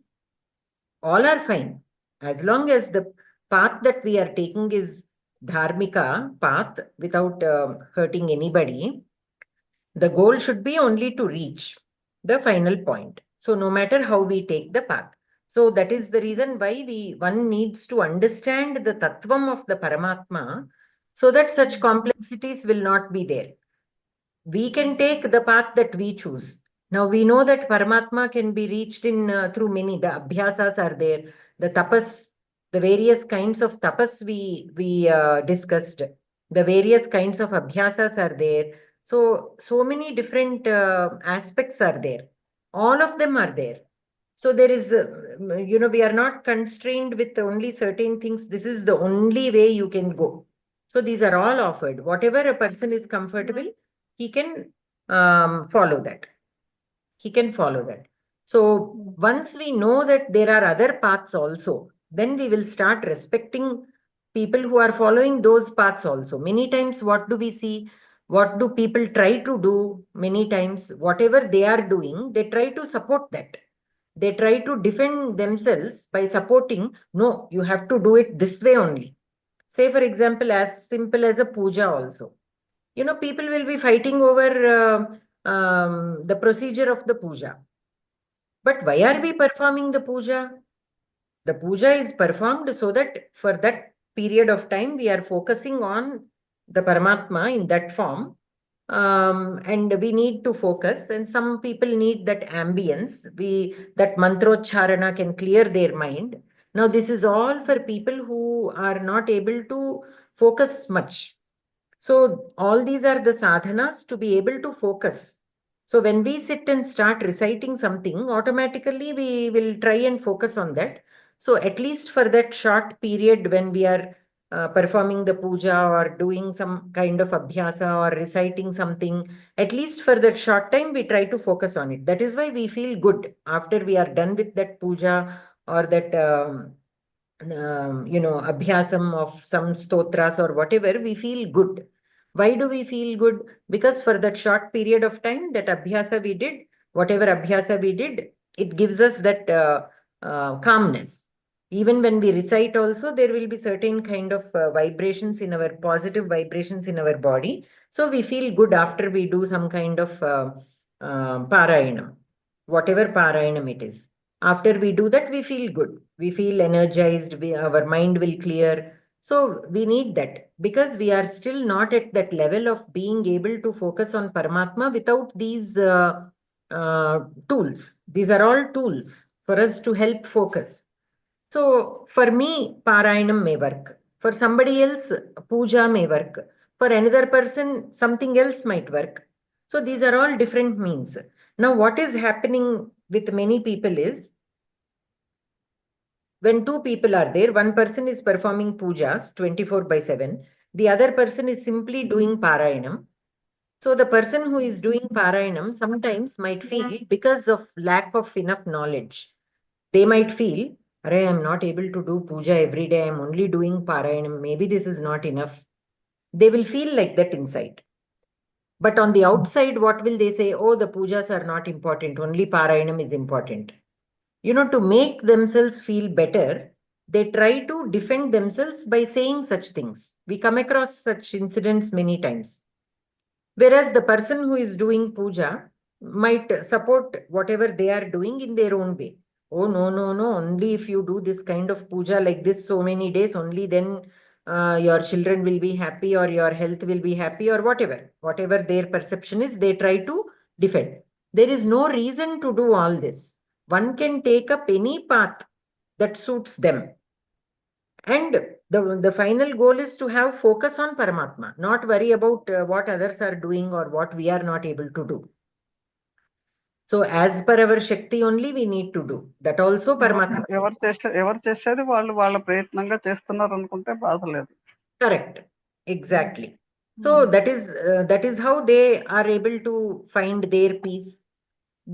Speaker 2: All are fine. As long as the path that we are taking is dharmika path without hurting anybody, the goal should be only to reach the final point. So no matter how we take the path. So that is the reason why one needs to understand the tattvam of the Paramatma, so that such complexities will not be there. We can take the path that we choose. Now we know that Paramatma can be reached in through many. The abhyasas are there, the tapas, the various kinds of tapas we discussed, the various kinds of abhyasas are there. So many different aspects are there. All of them are there. So there is, we are not constrained with only certain things. This is the only way you can go. So these are all offered. Whatever a person is comfortable, he can follow that. He can follow that. So once we know that there are other paths also, then we will start respecting people who are following those paths also. Many times, what do we see? What do people try to do? Many times, whatever they are doing, they try to support that. They try to defend themselves by supporting, no, you have to do it this way only. Say, for example, as simple as a puja also. people will be fighting over the procedure of the puja. But why are we performing the puja? The puja is performed so that for that period of time, we are focusing on the Paramatma in that form. And we need to focus, and some people need that ambience. That mantrocharana can clear their mind. Now, this is all for people who are not able to focus much. So all these are the sadhanas to be able to focus. So when we sit and start reciting something, automatically we will try and focus on that. So at least for that short period when we are performing the puja or doing some kind of abhyasa or reciting something, at least for that short time, we try to focus on it. That is why we feel good after we are done with that puja or that abhyasam of some stotras or whatever, we feel good. Why do we feel good? Because for that short period of time, that abhyasa we did, whatever abhyasa we did, it gives us that calmness. Even when we recite also, there will be certain kind of vibrations in our positive vibrations in our body. So we feel good after we do some kind of parayanam, whatever parayanam it is. After we do that, we feel good. We feel energized. Our mind will clear. So we need that because we are still not at that level of being able to focus on Paramatma without these tools. These are all tools for us to help focus. So for me, Parayanam may work. For somebody else, Puja may work. For another person, something else might work. So these are all different means. Now, what is happening with many people is, when two people are there, one person is performing pujas 24/7, the other person is simply doing Parayanam. So the person who is doing Parayanam sometimes might feel, because of lack of enough knowledge, they might feel, I am not able to do puja every day, I am only doing Parayanam, maybe this is not enough. They will feel like that inside. But on the outside, what will they say? Oh, the pujas are not important, only Parayanam is important. To make themselves feel better, they try to defend themselves by saying such things. We come across such incidents many times. Whereas the person who is doing puja might support whatever they are doing in their own way. Oh, no, no, no, only if you do this kind of puja like this so many days, only then your children will be happy or your health will be happy or whatever. Whatever their perception is, they try to defend. There is no reason to do all this. One can take up any path that suits them. And the final goal is to have focus on Paramatma, not worry about what others are doing or what we are not able to do. So as per our Shakti only we need to do. That also Paramatma.
Speaker 3: ఎవరు చేసేది వాళ్ళ ప్రయత్నంగా చేస్తున్నారు అనుకుంటే బాధ లేదు.
Speaker 2: Correct. Exactly. So that is how they are able to find their peace.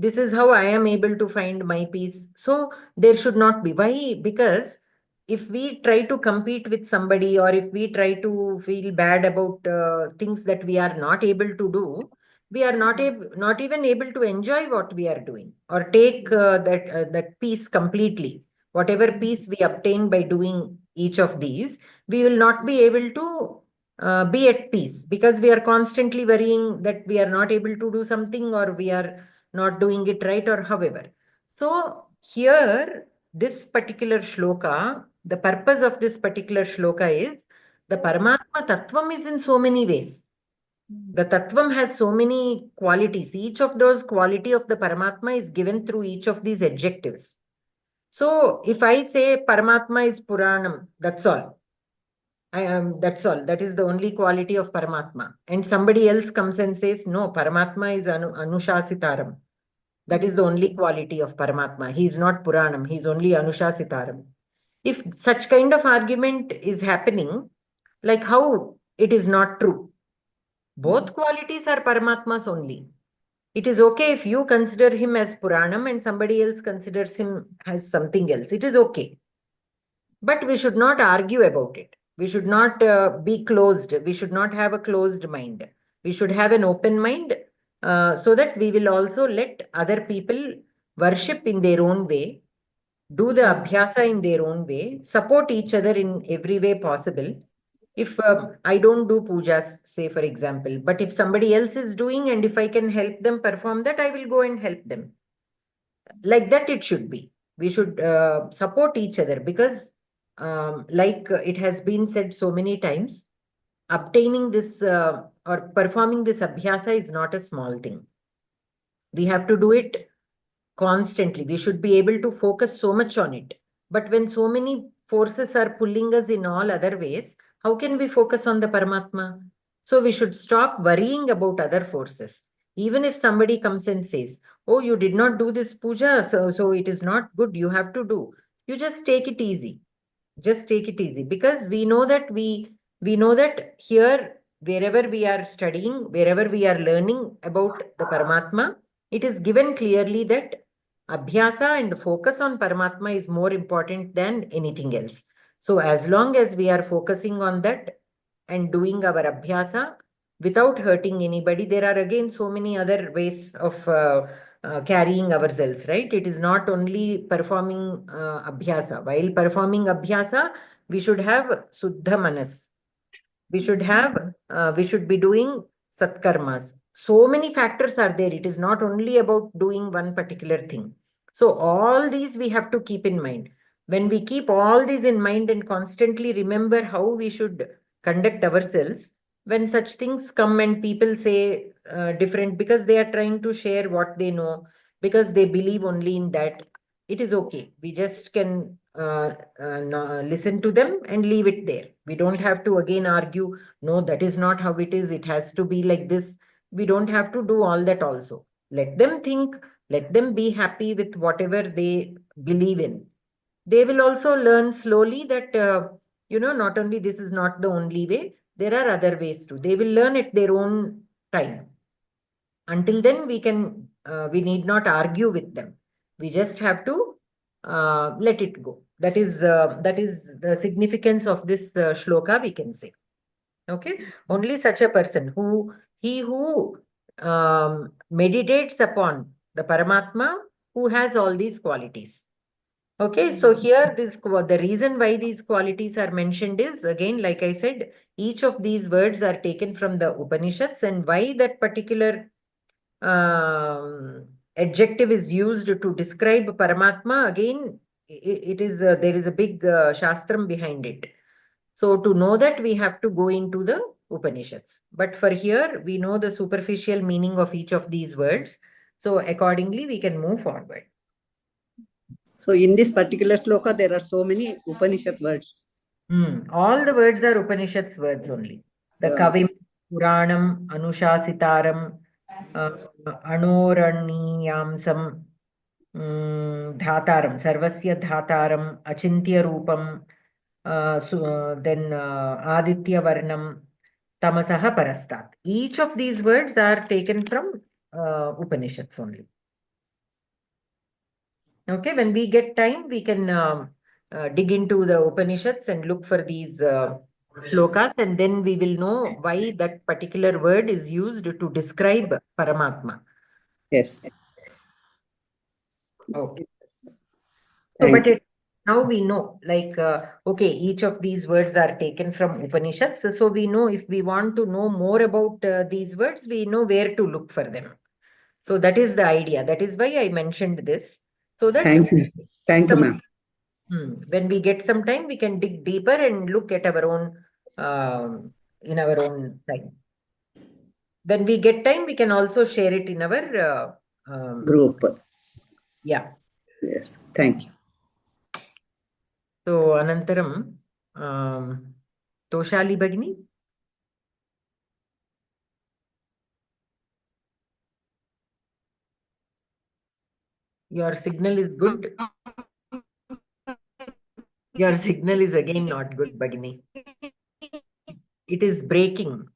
Speaker 2: This is how I am able to find my peace. So there should not be. Why? Because if we try to compete with somebody or if we try to feel bad about things that we are not able to do, we are not even able to enjoy what we are doing or take that peace completely. Whatever peace we obtain by doing each of these, we will not be able to be at peace because we are constantly worrying that we are not able to do something or we are not doing it right or however. So here, this particular shloka, the purpose of this particular shloka is the Paramatma Tattvam is in so many ways. The Tattvam has so many qualities. Each of those quality of the Paramatma is given through each of these adjectives. So if I say Paramatma is Puranam, that's all. That's all. That is the only quality of Paramatma. And somebody else comes and says, no, Paramatma is Anushasitaram. That is the only quality of Paramatma. He is not Puranam. He is only Anushasitaram. If such kind of argument is happening, like how it is not true. Both qualities are Paramatmas only. It is okay if you consider him as Puranam and somebody else considers him as something else. It is okay. But we should not argue about it. We should not be closed. We should not have a closed mind. We should have an open mind so that we will also let other people worship in their own way, do the abhyasa in their own way, support each other in every way possible. if I don't do pujas, say for example, but if somebody else is doing and if I can help them perform that, I will go and help them. Like that it should be. We should support each other because like it has been said so many times, obtaining this or performing this abhyasa is not a small thing. We have to do it constantly. We should be able to focus so much on it. But when so many forces are pulling us in all other ways, how can we focus on the Paramatma? So we should stop worrying about other forces. Even if somebody comes and says, oh, you did not do this puja, so it is not good, you have to do. You just take it easy. Just take it easy, because we know that we know that here, wherever we are studying, wherever we are learning about the Paramatma, it is given clearly that abhyasa and focus on Paramatma is more important than anything else. So as long as we are focusing on that and doing our abhyasa without hurting anybody, there are again so many other ways of carrying ourselves, right? It is not only performing abhyasa. While performing abhyasa, we should have suddha manas. We should have, we should be doing satkarmas. So many factors are there. It is not only about doing one particular thing. So all these we have to keep in mind. When we keep all these in mind and constantly remember how we should conduct ourselves, when such things come and people say different, because they are trying to share what they know, because they believe only in that, it is okay. We just can listen to them and leave it there. We don't have to again argue, no, that is not how it is. It has to be like this. We don't have to do all that also. Let them think, let them be happy with whatever they believe in. They will also learn slowly that, not only this is not the only way, there are other ways too. They will learn at their own time. Until then, we need not argue with them. We just have to let it go. That is the significance of this shloka, we can say. Okay, only such a person who meditates upon the Paramatma, who has all these qualities. Okay, so here the reason why these qualities are mentioned is, again, like I said, each of these words are taken from the Upanishads, and why that particular adjective is used to describe Paramatma, again, it is there is a big shastram behind it. So to know that, we have to go into the Upanishads. But for here, we know the superficial meaning of each of these words. So accordingly, we can move forward.
Speaker 1: So in this particular shloka, there are so many Upanishad words.
Speaker 2: All the words are Upanishads words only. The Kavim, Puranam, Anushasitaram, Anoranniyamsam, Dhataram, Sarvasya Dhataram, Achintya Rupam, then Aditya Varnam, Tamasaha Parastat. Each of these words are taken from Upanishads only. Okay, when we get time, we can dig into the Upanishads and look for these shlokas, and then we will know why that particular word is used to describe Paramatma.
Speaker 1: Yes.
Speaker 2: Okay. So, but now we know, like, okay, each of these words are taken from Upanishads. So we know, if we want to know more about these words, we know where to look for them. So that is the idea. That is why I mentioned this. So that
Speaker 1: Thank you, ma'am.
Speaker 2: When we get some time, we can dig deeper and look at our own, in our own time. When we get time, we can also share it in our
Speaker 1: group.
Speaker 2: Yeah.
Speaker 1: Yes. Thank you.
Speaker 2: So, Anantaram, Toshali Bhagini. Your signal is good. Your signal is again not good, Bhagini. It is breaking.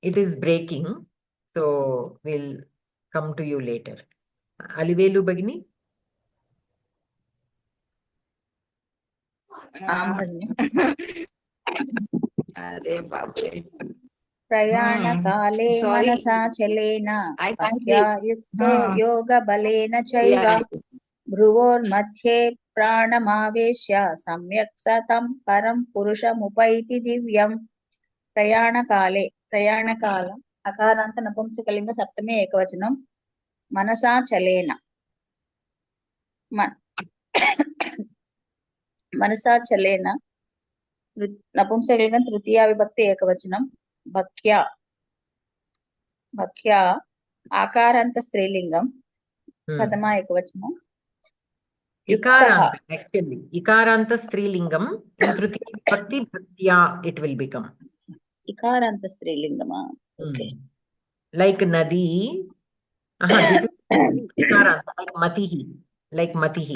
Speaker 2: It is breaking. So we'll come to you later. Alivelu Bhagini.
Speaker 5: प्रयाणकाले मनसा चलेन पत्यायुक्तो योगबलेन चैव भ्रुवोर्मध्ये प्राणमावेश्य सम्यक् स तं परं पुरुषमुपैति दिव्यं प्रयाणकाले प्रयाणकालम् अकारान्त नपुंसकलिंग सप्तमी एकवचनं मनसा चलेन मनसा चलेन नपुंसकलिंगं तृतीया विभक्ति एकवचनं भक्त्या भक्त्या आकारान्त स्त्रीलिंगं प्रथमा एकवचनं युक्तः
Speaker 2: Actually, ikaranta strilingam in Tritiya Vibhakti bhaktya it will become.
Speaker 5: इकारान्त स्त्रीलिंगमा okay
Speaker 2: Like nadi. This is ikaranta, like matihi. Like matihi.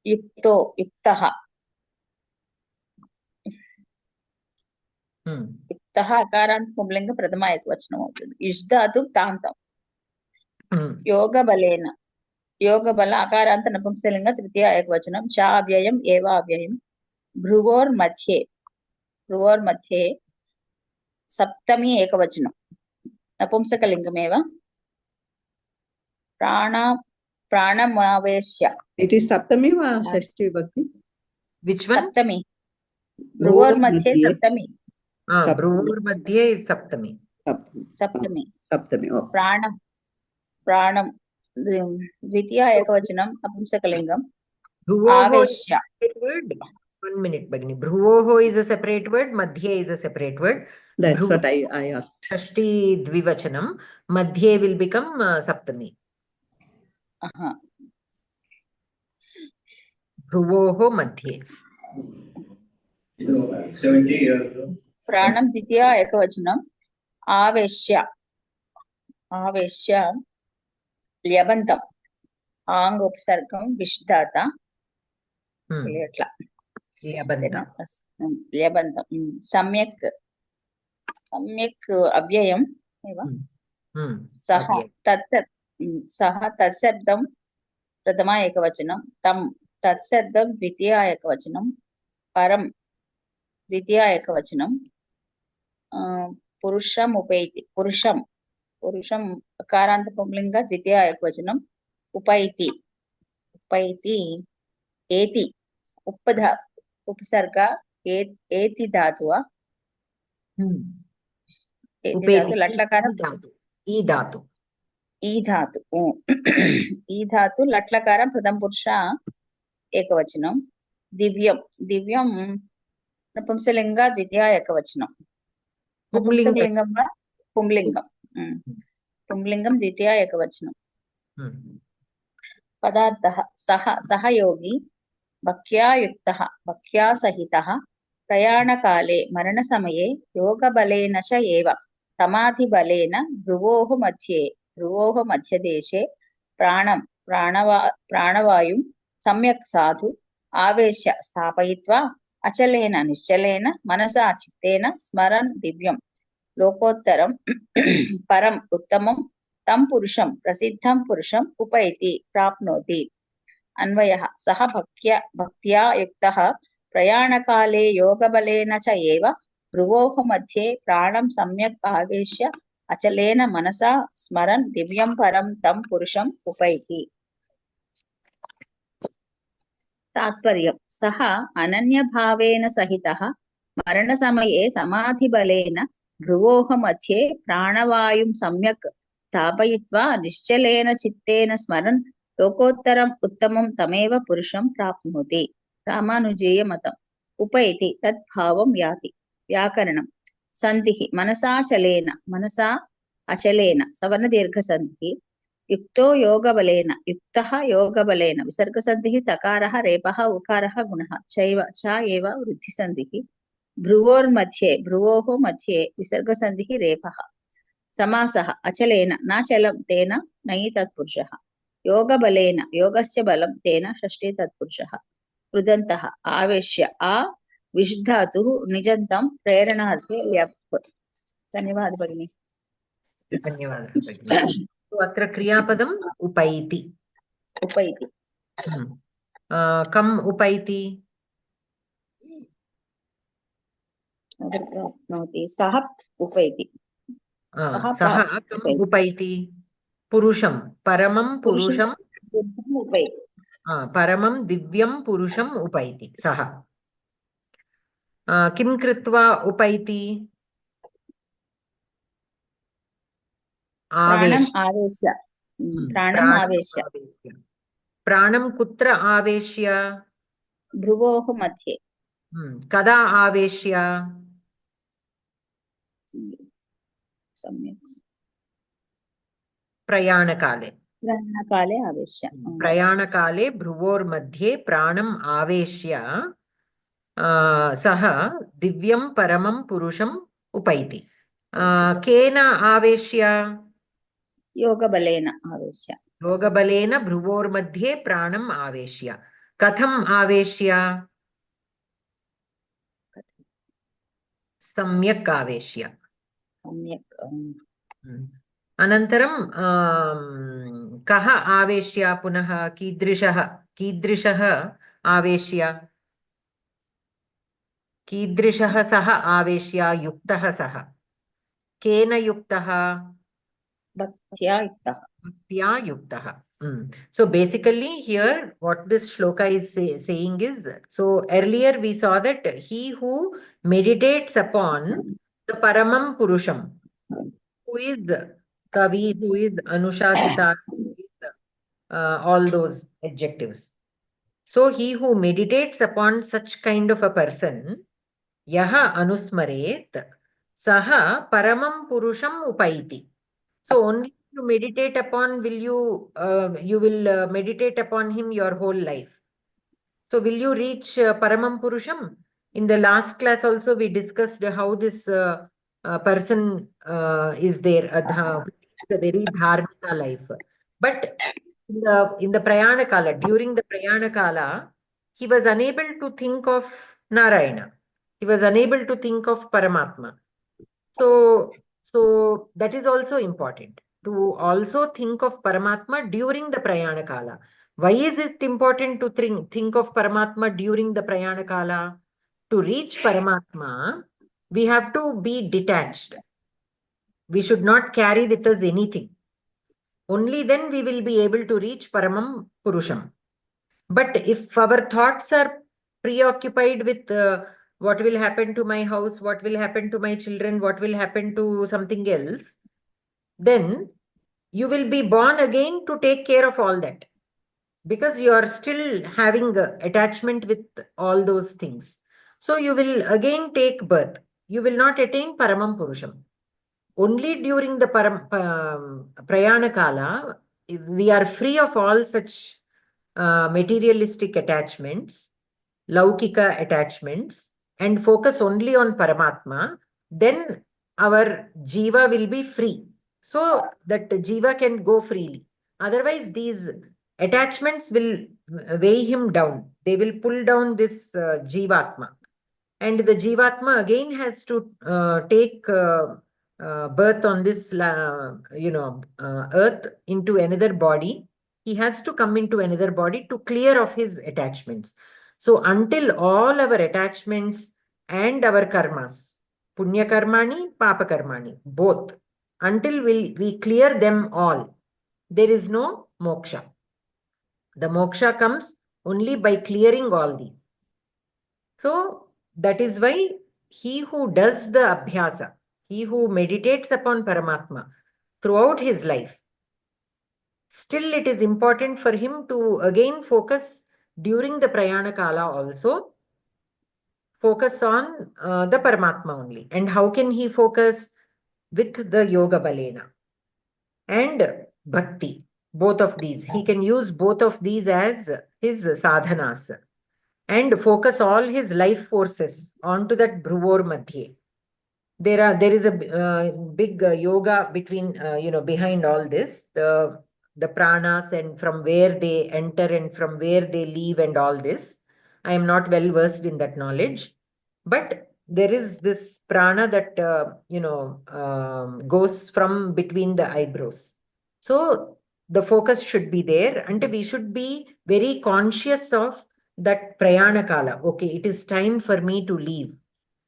Speaker 5: युक्तो युक्तः युक्तः अकारान्त पुंलिंग प्रथमा एकवचनं అవుతుంది इष्धातु तान्तं योगबलेन योगबल अकारान्त नपुंसकलिंग तृतीया एकवचनं च अव्ययम् एव अव्ययम् भ्रुवोर्मध्ये सप्तमी एकवचनं नपुंसकलिंगमेव प्राणमावेश्य
Speaker 1: It is Saptami or Shashti Vibhakti?
Speaker 2: Which one?
Speaker 5: Saptami भ्रुवोर्मध्ये Saptami
Speaker 2: Bhruvur is Saptami.
Speaker 5: Saptami
Speaker 1: Saptami. Oh.
Speaker 5: प्राणं द्वितीया एकवचनं नपुंसकलिंगं
Speaker 2: Bhruvoho
Speaker 5: आवेश्य
Speaker 2: is a separate word. 1 minute, Bhagini. Bhruvoho is a separate word. Madhye is a separate word.
Speaker 1: That's what I asked.
Speaker 2: Shashti dvivachanam. Madhye will become Saptami. Bhruvoho madhye.
Speaker 6: 70 years.
Speaker 5: प्राणं द्वितीया एकवचनं आवेश्य ल्यबन्तं आंग उपसर्गं विष्धाता ఇట్లా ల్యబంతం సమ్యక్ అవ్యయం సహ తత్శబ్దం ప్రథమా ఏకవచనం తం తత్శబ్దం ద్వితీయా ఏకవచనం పరం ద్వితీయా ఏకవచనం పురుషం ఉపైతి పురుషం అకారాంత పుంలింగ ద్వితీయా ఏకవచనం ఉపైతి ఏతి उपसर्ग एति धातुः लट्लकारं ई धातु लट्लकारं प्रथम पुरुष एकवचनं दिव्यं नपुंसकलिंग द्वितीया एकवचनं नपुंसकलिंगं वा पुंलिंगं द्वितीया एकवचनं पदार्थः सहयोगी भक्त्या युक्तः भक्त्या सहितः प्रयाणकाले मरणसमये योगबलेन च एव समाधिबलेन भ्रुवोः मध्यदेशे प्राणवायुं सम्यक् साधु आवेश्य स्थापयित्वा अचलेन निश्चलेन मनसा चित्तेन स्मरन् दिव्यं लोकोत्तरं परम् उत्तमं तं पुरुषं प्रसिद्धं पुरुषम् उपैति प्राप्नोति अन्वयः सः भक्त्या युक्तः प्रयाणकाले योगबलेन च एव भ्रुवोः मध्ये प्राणं सम्यक् आवेश्य अचलेन मनसा स्मरन् दिव्यं परं तं पुरुषम् उपैति तात्पर्यं सः अनन्यभावेन सहितः मरणसमये समाधिबलेन भ्रुवोः मध्ये प्राणवायुं सम्यक् स्थापयित्वा निश्चलेन चित्तेन स्मरन् लोकोत्तरम् उत्तमं तमेव पुरुषं प्राप्नोति रामानुजीय मतम् उपैति तद्भावं याति व्याकरणं सन्धिः मनसा अचलेन सवर्णदीर्घसन्धिः युक्तो योगबलेन युक्तः योगबलेन विसर्गसन्धिः सकारः रेपः उकारः गुणः चैव च एव वृद्धिसन्धिः भ्रुवोः मध्ये विसर्गसन्धिः रेपः समासः अचलेन न चलं तेन नयि तत्पुरुषः योगबलेन योगस्य बलं तेन षष्ठी तत्पुरुषः कृदन्तः आवेश्य विष्धातुः निजन्तं प्रेरणार्थे ल्यप् धन्यवादः भगिनी
Speaker 2: धन्यवादः भगिनी तो अत्र क्रियापदम् उपैति कम् उपैति
Speaker 5: सः उपैति
Speaker 2: सः कम् उपैति Purusham. Paramam Purusham.
Speaker 5: Upaiti.
Speaker 2: Paramam Divyam Purusham Upaiti. Saha. Kim Kritva Upaiti?
Speaker 5: Pranam
Speaker 2: Avesh.
Speaker 5: avesha. Pranam
Speaker 2: Pranam
Speaker 5: avesha.
Speaker 2: aveshya. Pranam Kutra Aveshya.
Speaker 5: Dhruvoh madhye.
Speaker 2: Kada Aveshya.
Speaker 5: Samyak.
Speaker 2: Prayanakale.
Speaker 5: Prayanakale avesha.
Speaker 2: Prayanakale Bhruvor Madhye Pranam Aveshya Saha Divyam Paramam Purusham Upaiti. Kena Aveshya?
Speaker 5: Yoga balena avesha.
Speaker 2: Yoga balena Bhruvor Madhye Pranam Aveshya. Katham Aveshya? Samyak Aveshya.
Speaker 5: Samyak.
Speaker 2: Anantaram kaha aveshya punaha कीदृशः आवeshya कीदृशः सः आवeshya युक्तः सः केन युक्तः
Speaker 5: Bhaktya yuktah.
Speaker 2: bhaktya yuktah. So basically here what this shloka is saying is, so earlier we saw that he who meditates upon the paramam purusham, who is Kavi, who is Anushasita, who is, all those adjectives. So he who meditates upon such kind of a person, yaha anusmaret, saha paramam purusham upaiti. So only you meditate upon, you will meditate upon him your whole life. So will you reach paramam purusham? In the last class also we discussed how this person is there, the very dharmika life. But in the prayana kala, during the prayana kala, he was unable to think of Narayana. He was unable to think of Paramatma. So that is also important, to also think of Paramatma during the prayana kala. Why is it important to think of Paramatma during the prayana kala? To reach Paramatma, we have to be detached. We should not carry with us anything. Only then we will be able to reach Paramam Purusham. But if our thoughts are preoccupied with what will happen to my house, what will happen to my children, what will happen to something else, then you will be born again to take care of all that. Because you are still having attachment with all those things. So you will again take birth. You will not attain Paramam Purusham. Only during the Prayana Kala, we are free of all such materialistic attachments, Laukika attachments, and focus only on Paramatma, then our Jiva will be free. So that Jiva can go freely. Otherwise, these attachments will weigh him down. They will pull down this Jivatma. And the Jivatma again has to take birth on this, earth into another body. He has to come into another body to clear of his attachments. So until all our attachments and our karmas, punya karmani, papa karmani, both, until we clear them all, there is no moksha. The moksha comes only by clearing all these. So that is why he who does the abhyasa, he who meditates upon Paramatma throughout his life, still it is important for him to again focus during the Prayana Kala also, focus on the Paramatma only. And how can he focus? With the Yoga Balena and Bhakti. Both of these. He can use both of these as his sadhanas and focus all his life forces onto that Bhruvor Madhye. There is a big yoga between, behind all this, the pranas and from where they enter and from where they leave and all this. I am not well versed in that knowledge, but there is this prana that, goes from between the eyebrows. So the focus should be there, and we should be very conscious of that prayana kala. Okay, it is time for me to leave.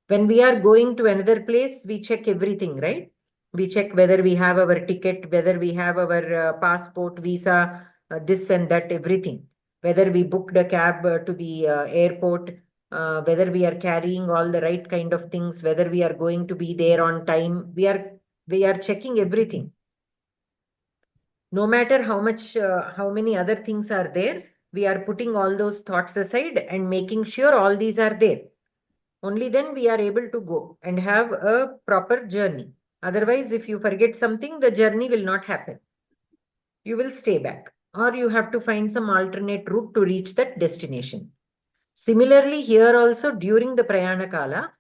Speaker 2: When we are going to another place, we check everything, right? We check whether we have our ticket, whether we have our passport, visa, this and that, everything. Whether we booked a cab to the airport, whether we are carrying all the right kind of things, whether we are going to be there on time. We are checking everything. No matter how many other things are there, we are putting all those thoughts aside and making sure all these are there. Only then we are able to go and have a proper journey. Otherwise, if you forget something, the journey will not happen. You will stay back, or you have to find some alternate route to reach that destination. Similarly, here also during the Prayana Kala,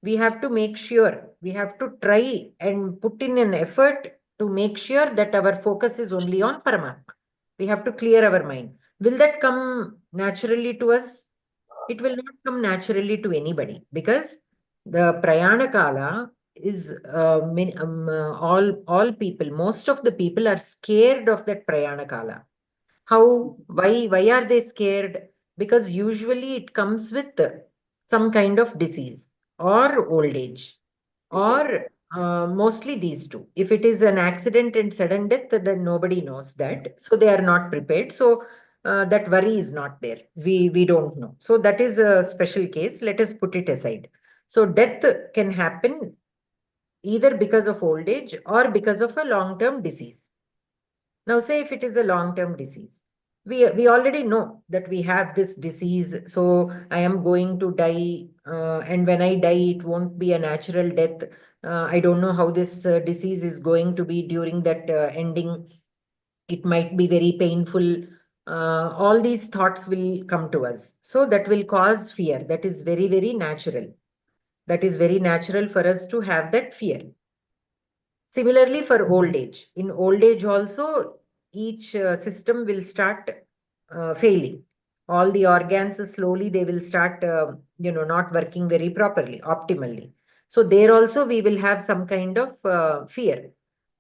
Speaker 2: we have to make sure, we have to try and put in an effort to make sure that our focus is only on Paramatma. We have to clear our mind. Will that come naturally to us? It will not come naturally to anybody, because the Prayana Kala is all people, most of the people are scared of that Prayana Kala. How? Why are they scared? Because usually it comes with some kind of disease or old age, or mostly these two. If it is an accident and sudden death, then nobody knows that. So they are not prepared. So that worry is not there. We don't know. So that is a special case. Let us put it aside. So death can happen either because of old age or because of a long-term disease. Now, say if it is a long-term disease, we already know that we have this disease, so I am going to die, and when I die, it won't be a natural death. I don't know how this disease is going to be during that ending. It might be very painful. All these thoughts will come to us. So that will cause fear. That is very, very natural. That is very natural for us to have that fear. Similarly, for old age. In old age also, each system will start failing. All the organs slowly, they will start, not working very properly, optimally. So there also we will have some kind of fear.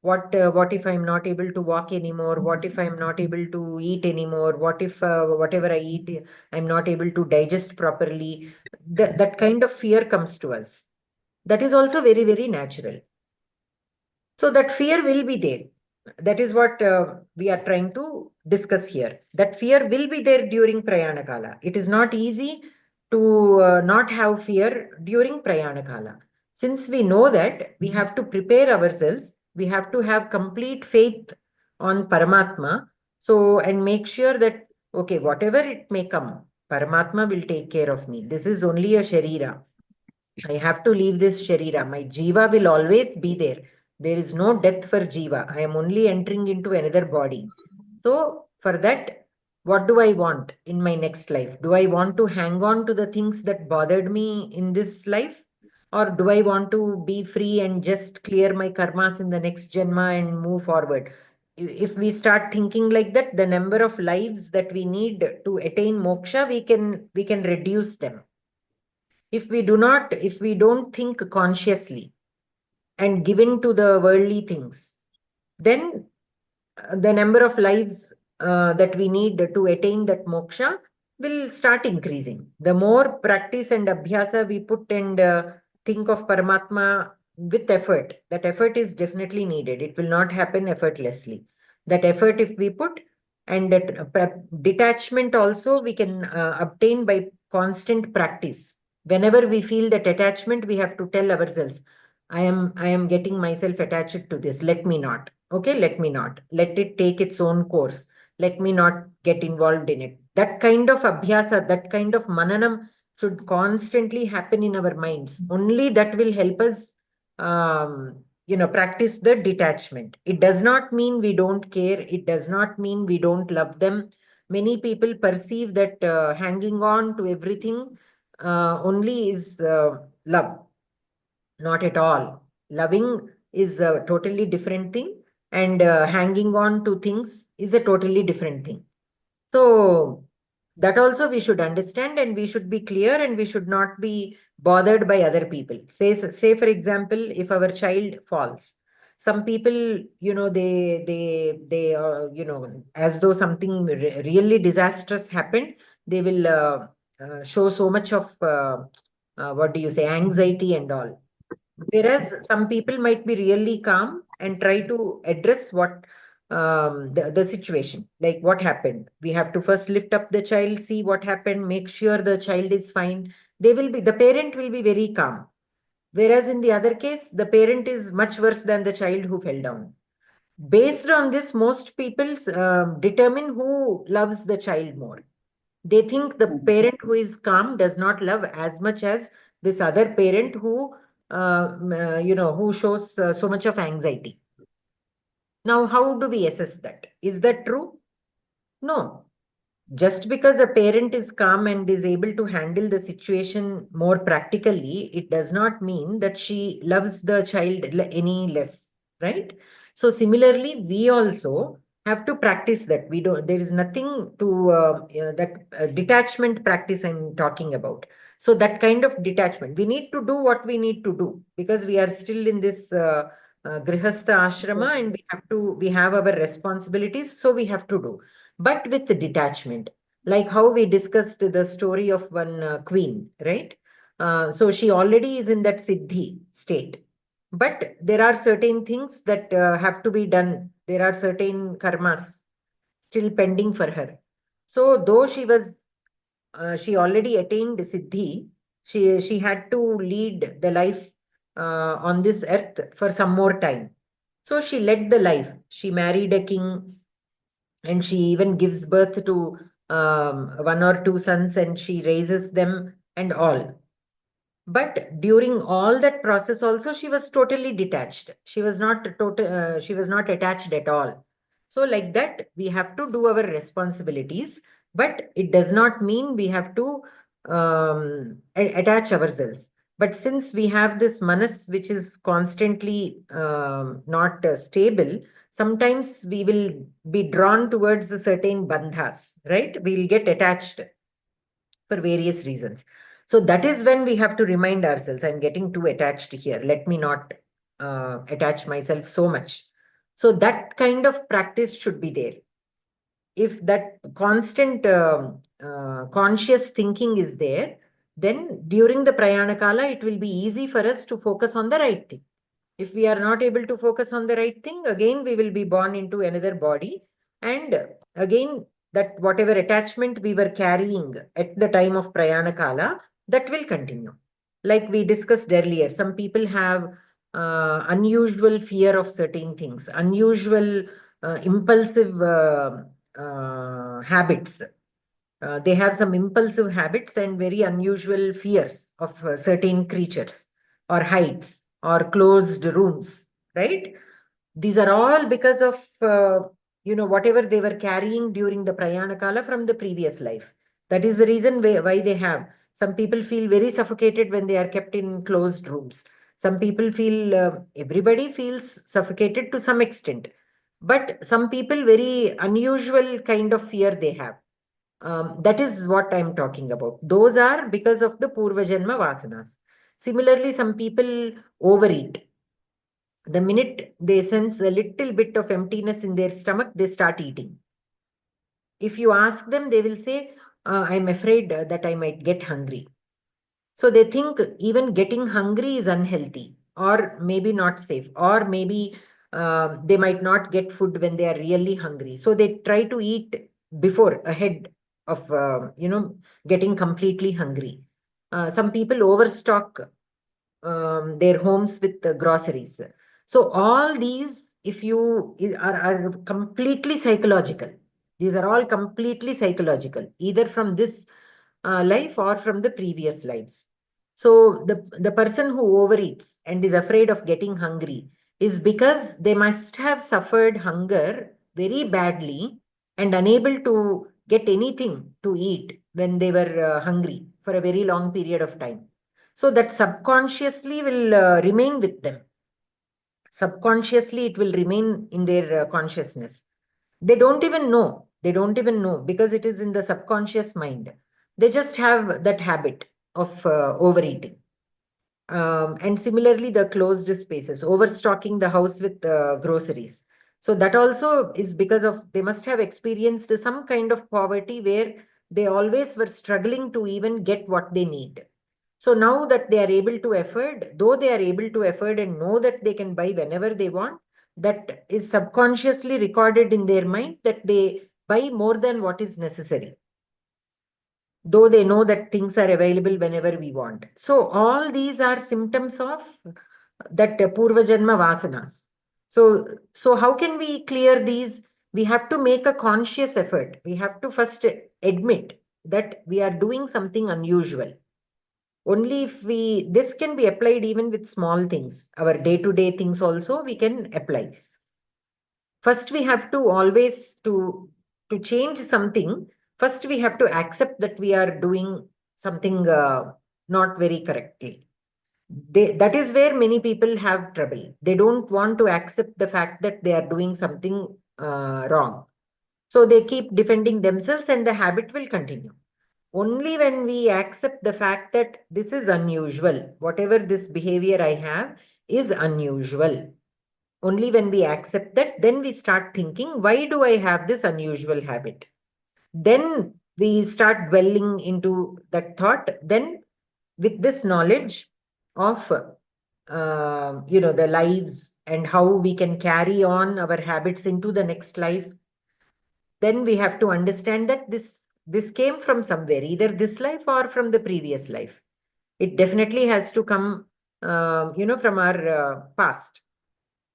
Speaker 2: What if I'm not able to walk anymore? What if I'm not able to eat anymore? What if whatever I eat, I'm not able to digest properly? That kind of fear comes to us. That is also very, very natural. So that fear will be there. That is what we are trying to discuss here. That fear will be there during Prayana Kala. It is not easy to not have fear during Prayana Kala. Since we know that, we have to prepare ourselves. We have to have complete faith on Paramatma. So, and make sure that, okay, whatever it may come, Paramatma will take care of me. This is only a Sharira. I have to leave this Sharira. My Jiva will always be there. There is no death for Jiva. I am only entering into another body. So for that, what do I want in my next life? Do I want to hang on to the things that bothered me in this life? Or do I want to be free and just clear my karmas in the next Janma and move forward? If we start thinking like that, the number of lives that we need to attain moksha, we can reduce them. If we don't think consciously and give in to the worldly things, then the number of lives that we need to attain that moksha will start increasing. The more practice and abhyasa we put and think of Paramatma with effort, that effort is definitely needed. It will not happen effortlessly. That effort, if we put, and that detachment also we can obtain by constant practice. Whenever we feel that attachment, we have to tell ourselves, I am getting myself attached to this. Let me not. Okay, let me not. Let it take its own course. Let me not get involved in it. That kind of abhyasa, that kind of mananam should constantly happen in our minds. Only that will help us, practice the detachment. It does not mean we don't care. It does not mean we don't love them. Many people perceive that hanging on to everything only is love. Not at all. Loving is a totally different thing, and hanging on to things is a totally different thing. So that also we should understand, and we should be clear, and we should not be bothered by other people. Say for example, if our child falls, some people, they as though something really disastrous happened, they will show so much of what do you say, anxiety and all. Whereas some people might be really calm and try to address what the situation, like what happened. We have to first lift up the child, see what happened, make sure the child is fine. The parent will be very calm. Whereas in the other case, the parent is much worse than the child who fell down. Based on this, most people determine who loves the child more. They think the parent who is calm does not love as much as this other parent who, who shows so much of anxiety. Now, how do we assess that? Is that true? No. Just because a parent is calm and is able to handle the situation more practically, it does not mean that she loves the child any less, right? So similarly, we also have to practice that. There is nothing to that detachment practice I'm talking about. So that kind of detachment, we need to do what we need to do because we are still in this grihastha ashrama and we have our responsibilities. So we have to do, but with the detachment, like how we discussed the story of one queen, right? So she already is in that siddhi state, but there are certain things that have to be done. There are certain karmas still pending for her. So though she already attained siddhi, she had to lead the life on this earth for some more time. So she led the life. She married a king, and she even gives birth to one or two sons, and she raises them and all. But during all that process also, she was totally detached. She was not attached at all. So like that, we have to do our responsibilities, but it does not mean we have to attach ourselves. But since we have this manas, which is constantly not stable, sometimes we will be drawn towards a certain bandhas, right? We'll get attached for various reasons. So that is when we have to remind ourselves, I'm getting too attached here. Let me not attach myself so much. So that kind of practice should be there. If that constant conscious thinking is there, then during the prayana kala, it will be easy for us to focus on the right thing. If we are not able to focus on the right thing, again, we will be born into another body. And again, that whatever attachment we were carrying at the time of prayana kala, that will continue. Like we discussed earlier, some people have unusual fear of certain things, unusual impulsive habits. They have some impulsive habits and very unusual fears of certain creatures or heights or closed rooms, right? These are all because of, whatever they were carrying during the prayana kala from the previous life. That is the reason why they have. Some people feel very suffocated when they are kept in closed rooms. Some people feel, everybody feels suffocated to some extent. But some people, very unusual kind of fear they have. That is what I'm talking about. Those are because of the Purva Janma Vasanas. Similarly, some people overeat. The minute they sense a little bit of emptiness in their stomach, they start eating. If you ask them, they will say, I'm afraid that I might get hungry. So they think even getting hungry is unhealthy or maybe not safe, or maybe they might not get food when they are really hungry. So they try to eat ahead of, getting completely hungry. Some people overstock their homes with groceries. So all these, if you are completely psychological. These are all completely psychological, either from this life or from the previous lives. So the person who overeats and is afraid of getting hungry is because they must have suffered hunger very badly and unable to get anything to eat when they were hungry for a very long period of time. So that subconsciously will remain with them. Subconsciously, it will remain in their consciousness. They don't even know. They don't even know because it is in the subconscious mind. They just have that habit of overeating. And similarly, the closed spaces, overstocking the house with groceries. So that also is because of they must have experienced some kind of poverty where they always were struggling to even get what they need. So now that they are able to afford, though they are able to afford and know that they can buy whenever they want, that is subconsciously recorded in their mind that they buy more than what is necessary, though they know that things are available whenever we want. So all these are symptoms of that Purva Janma Vasanas. So how can we clear these? We have to make a conscious effort. We have to first admit that we are doing something unusual. Only if this can be applied even with small things. Our day-to-day things also we can apply. First, we have to always, to change something, first we have to accept that we are doing something not very correctly. That is where many people have trouble. They don't want to accept the fact that they are doing something wrong. So they keep defending themselves and the habit will continue. Only when we accept the fact that this is unusual, whatever this behavior I have is unusual. Only when we accept that, then we start thinking, why do I have this unusual habit? Then we start dwelling into that thought. Then with this knowledge of the lives and how we can carry on our habits into the next life, then we have to understand that this came from somewhere, either this life or from the previous life. It definitely has to come from our past.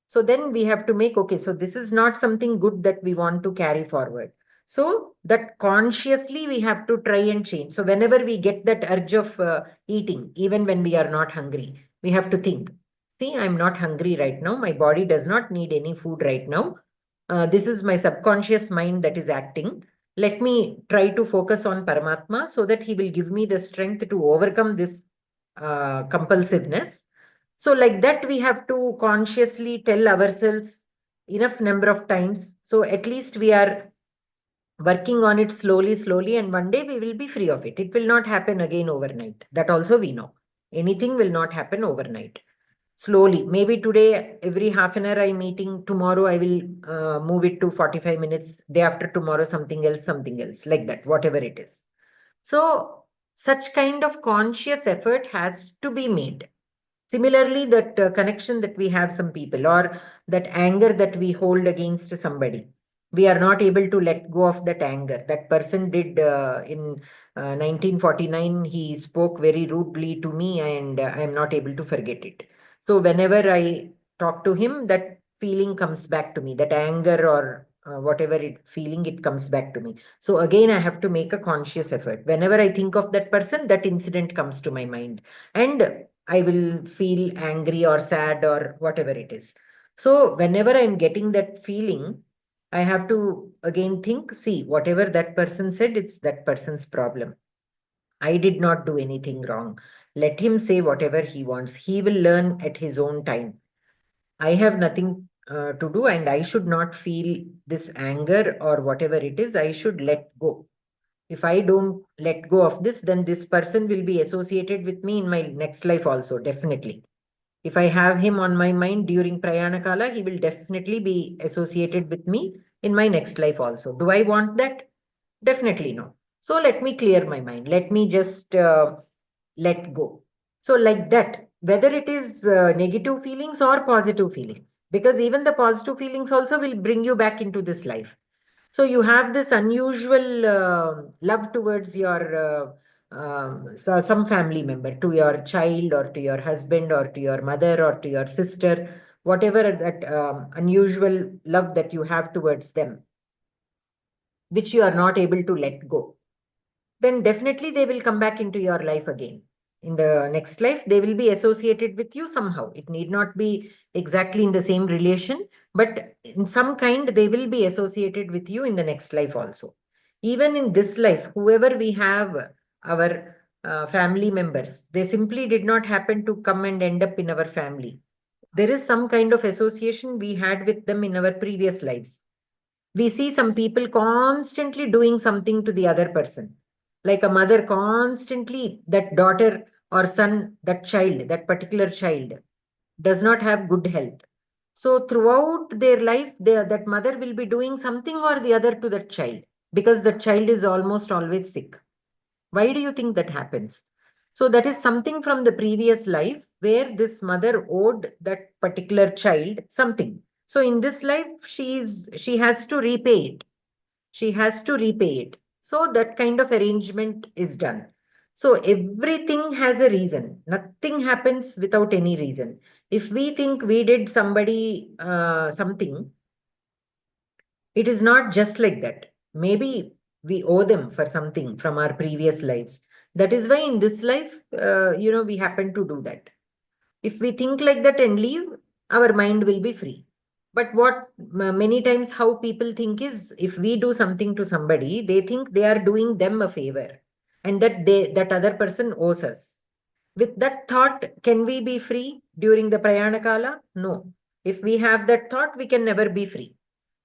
Speaker 2: So then we have to make, okay, so this is not something good that we want to carry forward. So that consciously we have to try and change. So whenever we get that urge of eating, even when we are not hungry, we have to think, see, I'm not hungry right now. My body does not need any food right now. This is my subconscious mind that is acting. Let me try to focus on Paramatma so that he will give me the strength to overcome this compulsiveness. So like that, we have to consciously tell ourselves enough number of times. So at least we are working on it slowly, and one day we will be free of it. It will not happen again overnight. That also we know. Anything will not happen overnight. Slowly, maybe today, every half an hour I'm eating, tomorrow I will move it to 45 minutes, day after tomorrow, something else, like that, whatever it is. So such kind of conscious effort has to be made. Similarly, that connection that we have some people, or that anger that we hold against somebody, we are not able to let go of that anger. That person did in 1949, he spoke very rudely to me, and I am not able to forget it. So whenever I talk to him, that feeling comes back to me, that anger or whatever feeling, it comes back to me. So again, I have to make a conscious effort. Whenever I think of that person, that incident comes to my mind, and I will feel angry or sad or whatever it is. So whenever I'm getting that feeling, I have to again think, see, whatever that person said, it's that person's problem. I did not do anything wrong. Let him say whatever he wants. He will learn at his own time. I have nothing to do, and I should not feel this anger or whatever it is. I should let go. If I don't let go of this, then this person will be associated with me in my next life also, definitely. If I have him on my mind during Prayana Kala, he will definitely be associated with me in my next life also. Do I want that? Definitely no. So let me clear my mind. Let me just let go. So like that, whether it is negative feelings or positive feelings, because even the positive feelings also will bring you back into this life. So you have this unusual love towards your some family member, to your child or to your husband or to your mother or to your sister, whatever that unusual love that you have towards them, which you are not able to let go, then definitely they will come back into your life again. In the next life, they will be associated with you somehow. It need not be exactly in the same relation, but in some kind, they will be associated with you in the next life also. Even in this life, whoever we have, our family members, they simply did not happen to come and end up in our family. There is some kind of association we had with them in our previous lives. We see some people constantly doing something to the other person, like a mother constantly, that daughter or son, that child, that particular child does not have good health. So throughout their life, that mother will be doing something or the other to that child, because that child is almost always sick. Why do you think that happens? So that is something from the previous life where this mother owed that particular child something. So in this life, she has to repay it. She has to repay it. So that kind of arrangement is done. So everything has a reason. Nothing happens without any reason. If we think we did somebody something, it is not just like that. Maybe we owe them for something from our previous lives. That is why in this life, we happen to do that. If we think like that and leave, our mind will be free. But what many times how people think is, if we do something to somebody, they think they are doing them a favor and that other person owes us. With that thought, can we be free during the Prayana Kala? No. If we have that thought, we can never be free.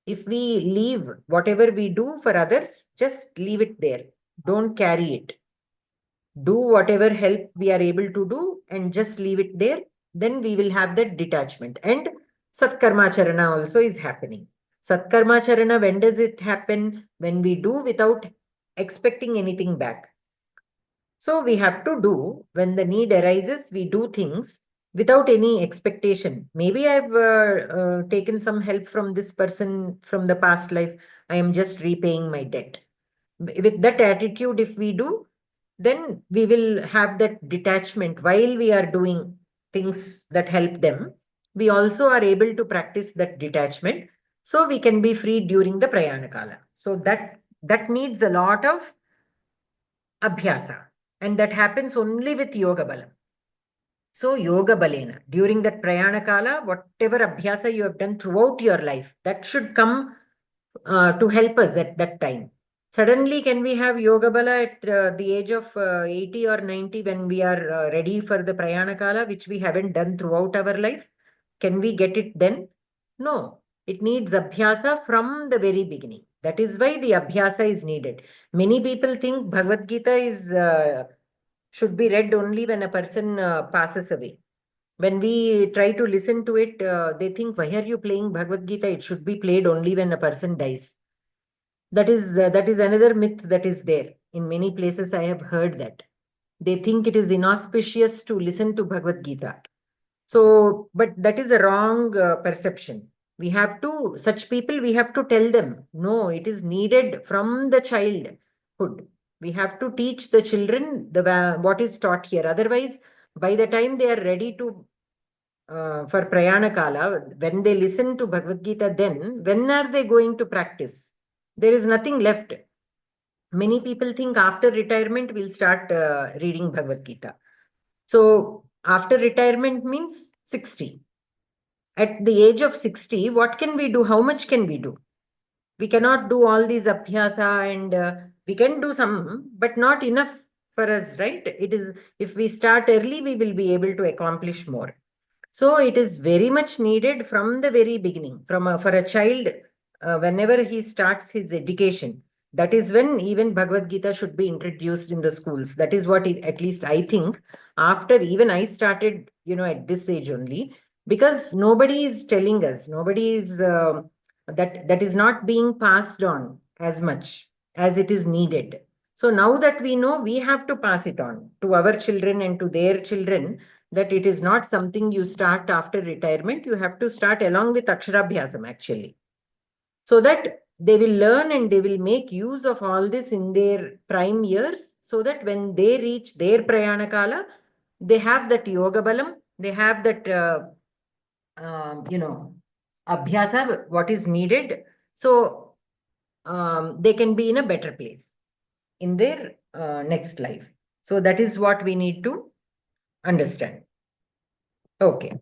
Speaker 2: If we leave whatever we do for others, just leave it there. Don't carry it. Do whatever help we are able to do and just leave it there. Then we will have that detachment. And Satkarmacharana also is happening. Satkarmacharana, when does it happen? When we do without expecting anything back. So we have to do, when the need arises, we do things without any expectation. Maybe I've taken some help from this person from the past life. I am just repaying my debt. With that attitude, if we do, then we will have that detachment while we are doing things that help them. We also are able to practice that detachment. So we can be free during the Prayana Kala. So that needs a lot of abhyasa. And that happens only with Yoga Balam. So Yoga Balena, during that Prayana Kala, whatever abhyasa you have done throughout your life, that should come to help us at that time. Suddenly, can we have Yoga Bala at the age of 80 or 90 when we are ready for the Prayana Kala, which we haven't done throughout our life? Can we get it then? No. It needs abhyasa from the very beginning. That is why the abhyasa is needed. Many people think Bhagavad Gita is should be read only when a person passes away. When we try to listen to it, they think, why are you playing Bhagavad Gita? It should be played only when a person dies. That is another myth that is there. In many places, I have heard that. They think it is inauspicious to listen to Bhagavad Gita. So, but that is a wrong perception. We have to, such people, we have to tell them, no, it is needed from the childhood. We have to teach the children what is taught here. Otherwise, by the time they are ready to for Prayana Kala, when they listen to Bhagavad Gita, then when are they going to practice? There is nothing left. Many people think after retirement we'll start reading Bhagavad Gita. So after retirement means 60. At the age of 60, what can we do? How much can we do? We cannot do all these abhyasa, and we can do some, but not enough for us, right? It is, if we start early, we will be able to accomplish more. So it is very much needed from the very beginning. For a child, whenever he starts his education, that is when even Bhagavad Gita should be introduced in the schools. That is what at least I think. After even I started, at this age only, because nobody is telling us, nobody is that is not being passed on as much as it is needed. So now that we know, we have to pass it on to our children and to their children, that it is not something you start after retirement. You have to start along with Aksharabhyasam actually. So that they will learn and they will make use of all this in their prime years, so that when they reach their Prayana Kala, they have that Yoga Balam, they have that, Abhyasa, what is needed. So they can be in a better place in their next life. So that is what we need to understand. Okay.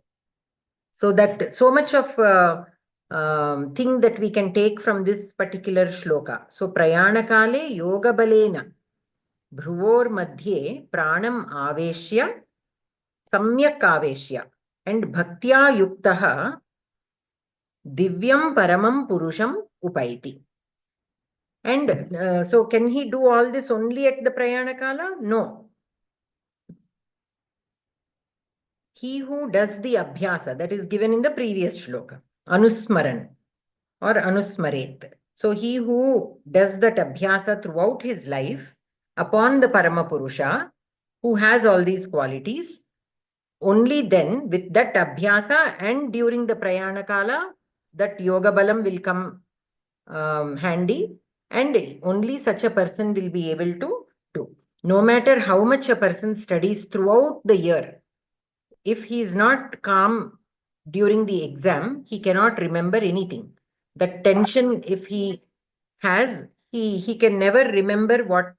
Speaker 2: So that so much of thing that we can take from this particular shloka. So Prayana Kale Yoga Balena Bhruvor Madhye Pranam Aveshya Samyak Aveshya and Bhaktya Yuktaha Divyam Paramam Purusham Upaiti. And so can he do all this only at the Prayana Kala? No. He who does the abhyasa, that is given in the previous shloka, Anusmaran or Anusmaret. So he who does that abhyasa throughout his life upon the Paramapurusha, who has all these qualities. Only then, with that abhyasa and during the prayana kala, that yoga balam will come handy, and only such a person will be able to do. No matter how much a person studies throughout the year, if he is not calm during the exam, he cannot remember anything. The tension, if he has, he can never remember what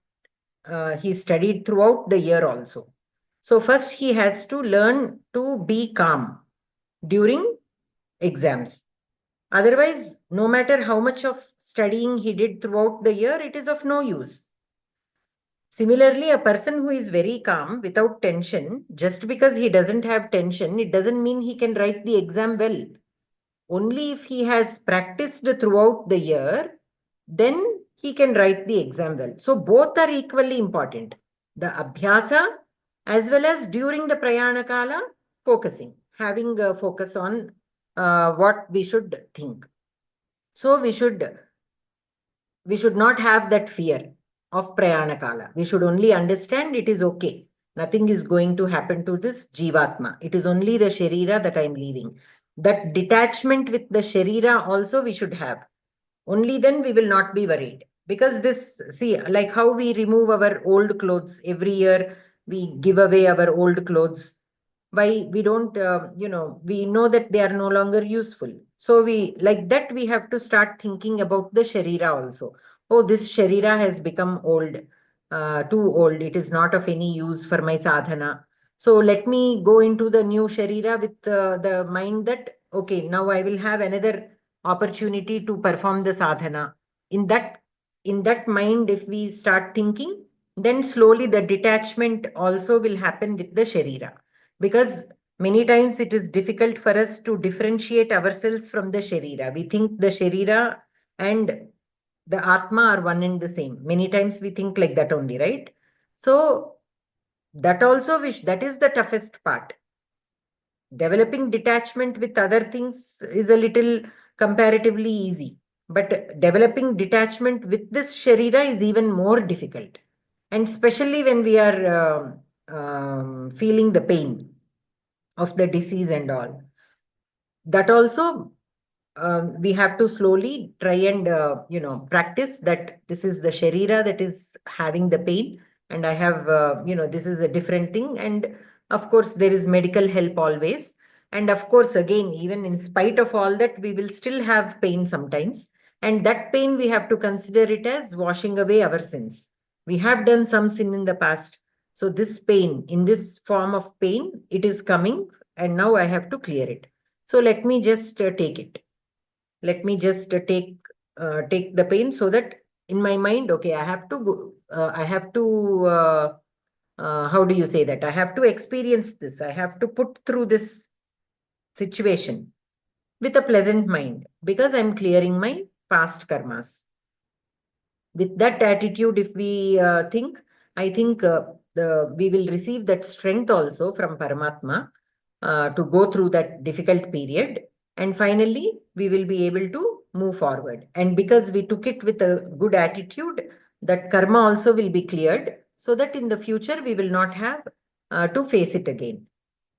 Speaker 2: he studied throughout the year also. So first he has to learn to be calm during exams. Otherwise, no matter how much of studying he did throughout the year, it is of no use. Similarly, a person who is very calm without tension, just because he doesn't have tension, it doesn't mean he can write the exam well. Only if he has practiced throughout the year, then he can write the exam well. So both are equally important. The abhyasa as well as during the prayana kala, focusing, having a focus on what we should think. So we should not have that fear of prayana kala. We should only understand it is okay. Nothing is going to happen to this jivatma. It is only the sharira that I am leaving. That detachment with the sharira also we should have. Only then we will not be worried. Because this, see, like how we remove our old clothes every year, we give away our old clothes. Why we don't, we know that they are no longer useful. So we, like that, we have to start thinking about the sharira also. Oh, this sharira has become old, too old. It is not of any use for my sadhana. So let me go into the new sharira with the mind that, okay, now I will have another opportunity to perform the sadhana. In that mind, if we start thinking, then slowly the detachment also will happen with the sharira. Because many times it is difficult for us to differentiate ourselves from the sharira. We think the sharira and the atma are one and the same. Many times we think like that only, right? So that also that is the toughest part. Developing detachment with other things is a little comparatively easy. But developing detachment with this sharira is even more difficult. And especially when we are feeling the pain of the disease and all. That also we have to slowly try and practice that this is the sharira that is having the pain, and I have this is a different thing. And of course there is medical help always, and of course again, even in spite of all that, we will still have pain sometimes, and that pain we have to consider it as washing away our sins. We have done some sin in the past, so this pain, in this form of pain, it is coming, and now I have to clear it. So let me just take it. Let me just take the pain, so that in my mind, okay, I have to go, how do you say that? I have to experience this. I have to put through this situation with a pleasant mind, because I'm clearing my past karmas. With that attitude, if we think, I think we will receive that strength also from Paramatma to go through that difficult period. And finally, we will be able to move forward. And because we took it with a good attitude, that karma also will be cleared, so that in the future, we will not have to face it again.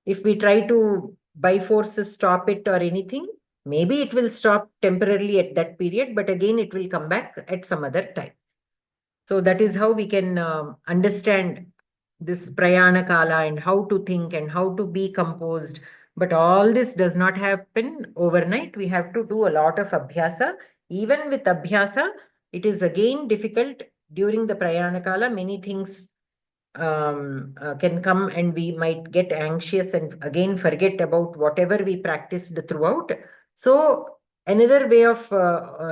Speaker 2: If we try to by force stop it or anything, maybe it will stop temporarily at that period, but again, it will come back at some other time. So that is how we can understand this prayana kala and how to think and how to be composed. But all this does not happen overnight. We have to do a lot of abhyasa. Even with abhyasa, it is again difficult during the prayana kala. Many things can come, and we might get anxious and again forget about whatever we practiced throughout. So another way of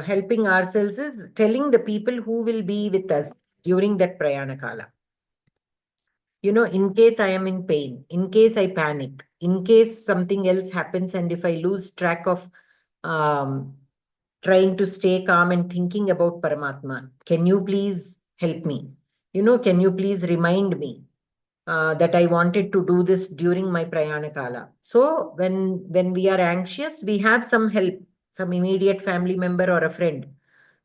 Speaker 2: helping ourselves is telling the people who will be with us during that prayana kala. In case I am in pain, in case I panic, in case something else happens, and if I lose track of trying to stay calm and thinking about Paramatma, can you please help me? Can you please remind me that I wanted to do this during my prayana kala? So when we are anxious, we have some help, some immediate family member or a friend.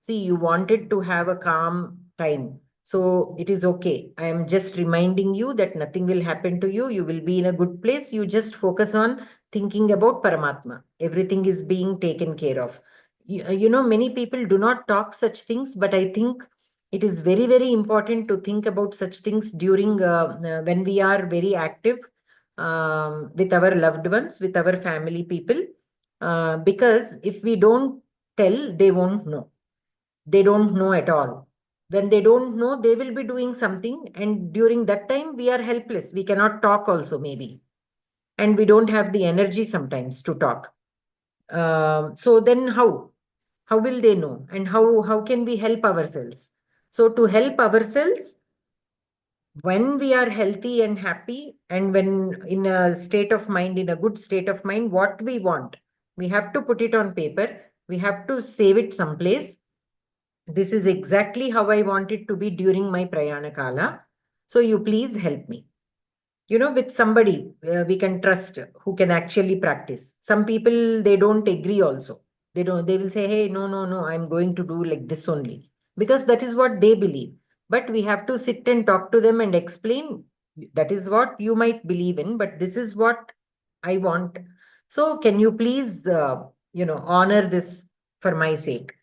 Speaker 2: See, you wanted to have a calm time. So it is okay. I am just reminding you that nothing will happen to you. You will be in a good place. You just focus on thinking about Paramatma. Everything is being taken care of. You know, many people do not talk such things, but I think it is very, very important to think about such things during when we are very active with our loved ones, with our family people. Because if we don't tell, they won't know. They don't know at all. When they don't know, they will be doing something. And during that time, we are helpless. We cannot talk also, maybe. And we don't have the energy sometimes to talk. So then how? How will they know? And how can we help ourselves? So to help ourselves, when we are healthy and happy, and when in a state of mind, in a good state of mind, what we want, we have to put it on paper. We have to save it someplace. This is exactly how I want it to be during my Prayana Kala. So you please help me. You know, with somebody we can trust who can actually practice. Some people, they don't agree also. They will say, hey, no, I'm going to do like this only. Because that is what they believe. But we have to sit and talk to them and explain, that is what you might believe in, but this is what I want. So can you please, honor this for my sake?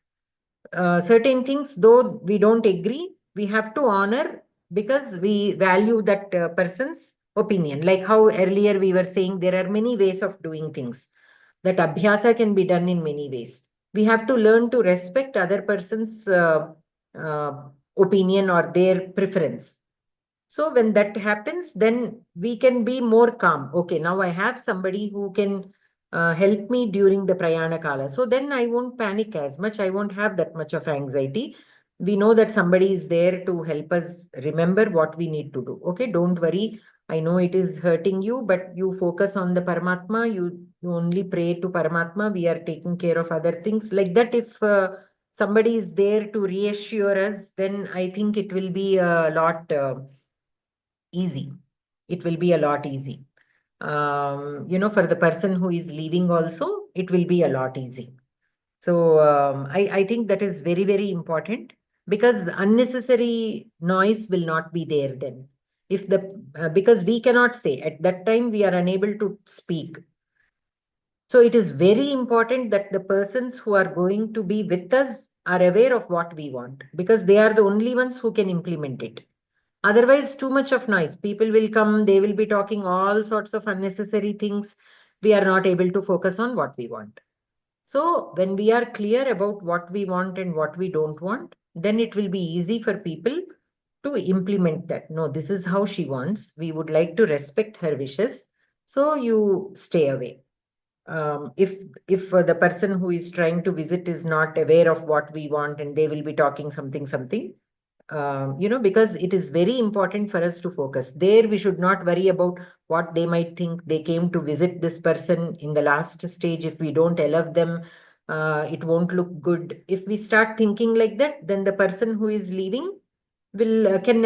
Speaker 2: Certain things, though we don't agree, we have to honor because we value that person's opinion. Like how earlier we were saying, there are many ways of doing things. That abhyasa can be done in many ways. We have to learn to respect other person's opinion or their preference. So when that happens, then we can be more calm. Okay, now I have somebody who can help me during the Prayana Kala. So then I won't panic as much. I won't have that much of anxiety. We know that somebody is there to help us remember what we need to do. Okay, don't worry. I know it is hurting you, but you focus on the Paramatma. You only pray to Paramatma. We are taking care of other things. Like that, if somebody is there to reassure us, then I think it will be a lot easy. It will be a lot easy. For the person who is leaving also, it will be a lot easy. So I think that is very, very important, because unnecessary noise will not be there then. If because we cannot say at that time, we are unable to speak. So it is very important that the persons who are going to be with us are aware of what we want, because they are the only ones who can implement it. Otherwise, too much of noise. People will come, they will be talking all sorts of unnecessary things. We are not able to focus on what we want. So when we are clear about what we want and what we don't want, then it will be easy for people to implement that. No, this is how she wants. We would like to respect her wishes. So you stay away. If the person who is trying to visit is not aware of what we want and they will be talking something, because it is very important for us to focus. There, we should not worry about what they might think. They came to visit this person in the last stage. If we don't allow them, it won't look good. If we start thinking like that, then the person who is leaving can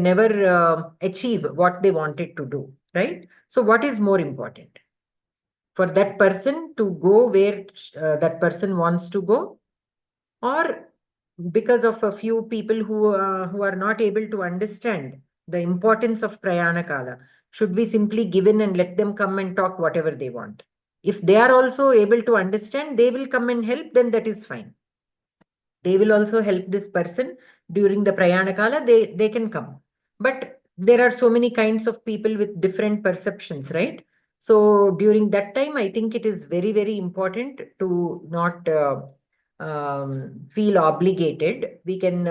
Speaker 2: never achieve what they wanted to do, right? So what is more important? For that person to go where that person wants to go, or because of a few people who are not able to understand the importance of Prayana Kala, should we simply give in and let them come and talk whatever they want? If they are also able to understand, they will come and help, then that is fine. They will also help this person during the Prayana Kala, they can come. But there are so many kinds of people with different perceptions, right? So during that time, I think it is very, very important to not feel obligated. We can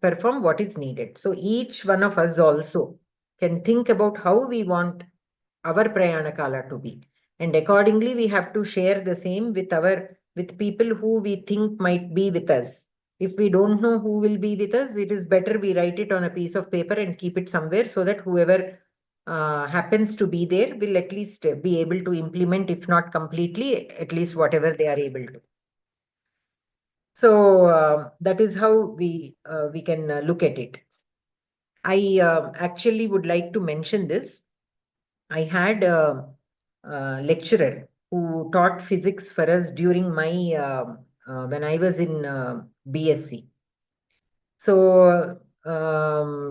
Speaker 2: perform what is needed. So each one of us also can think about how we want our Prayana Kala to be. And accordingly, we have to share the same with people who we think might be with us. If we don't know who will be with us, it is better we write it on a piece of paper and keep it somewhere, so that whoever happens to be there will at least be able to implement, if not completely, at least whatever they are able to. So that is how we can look at it. I actually would like to mention this. I had a lecturer who taught physics for us during my when I was in BSc. So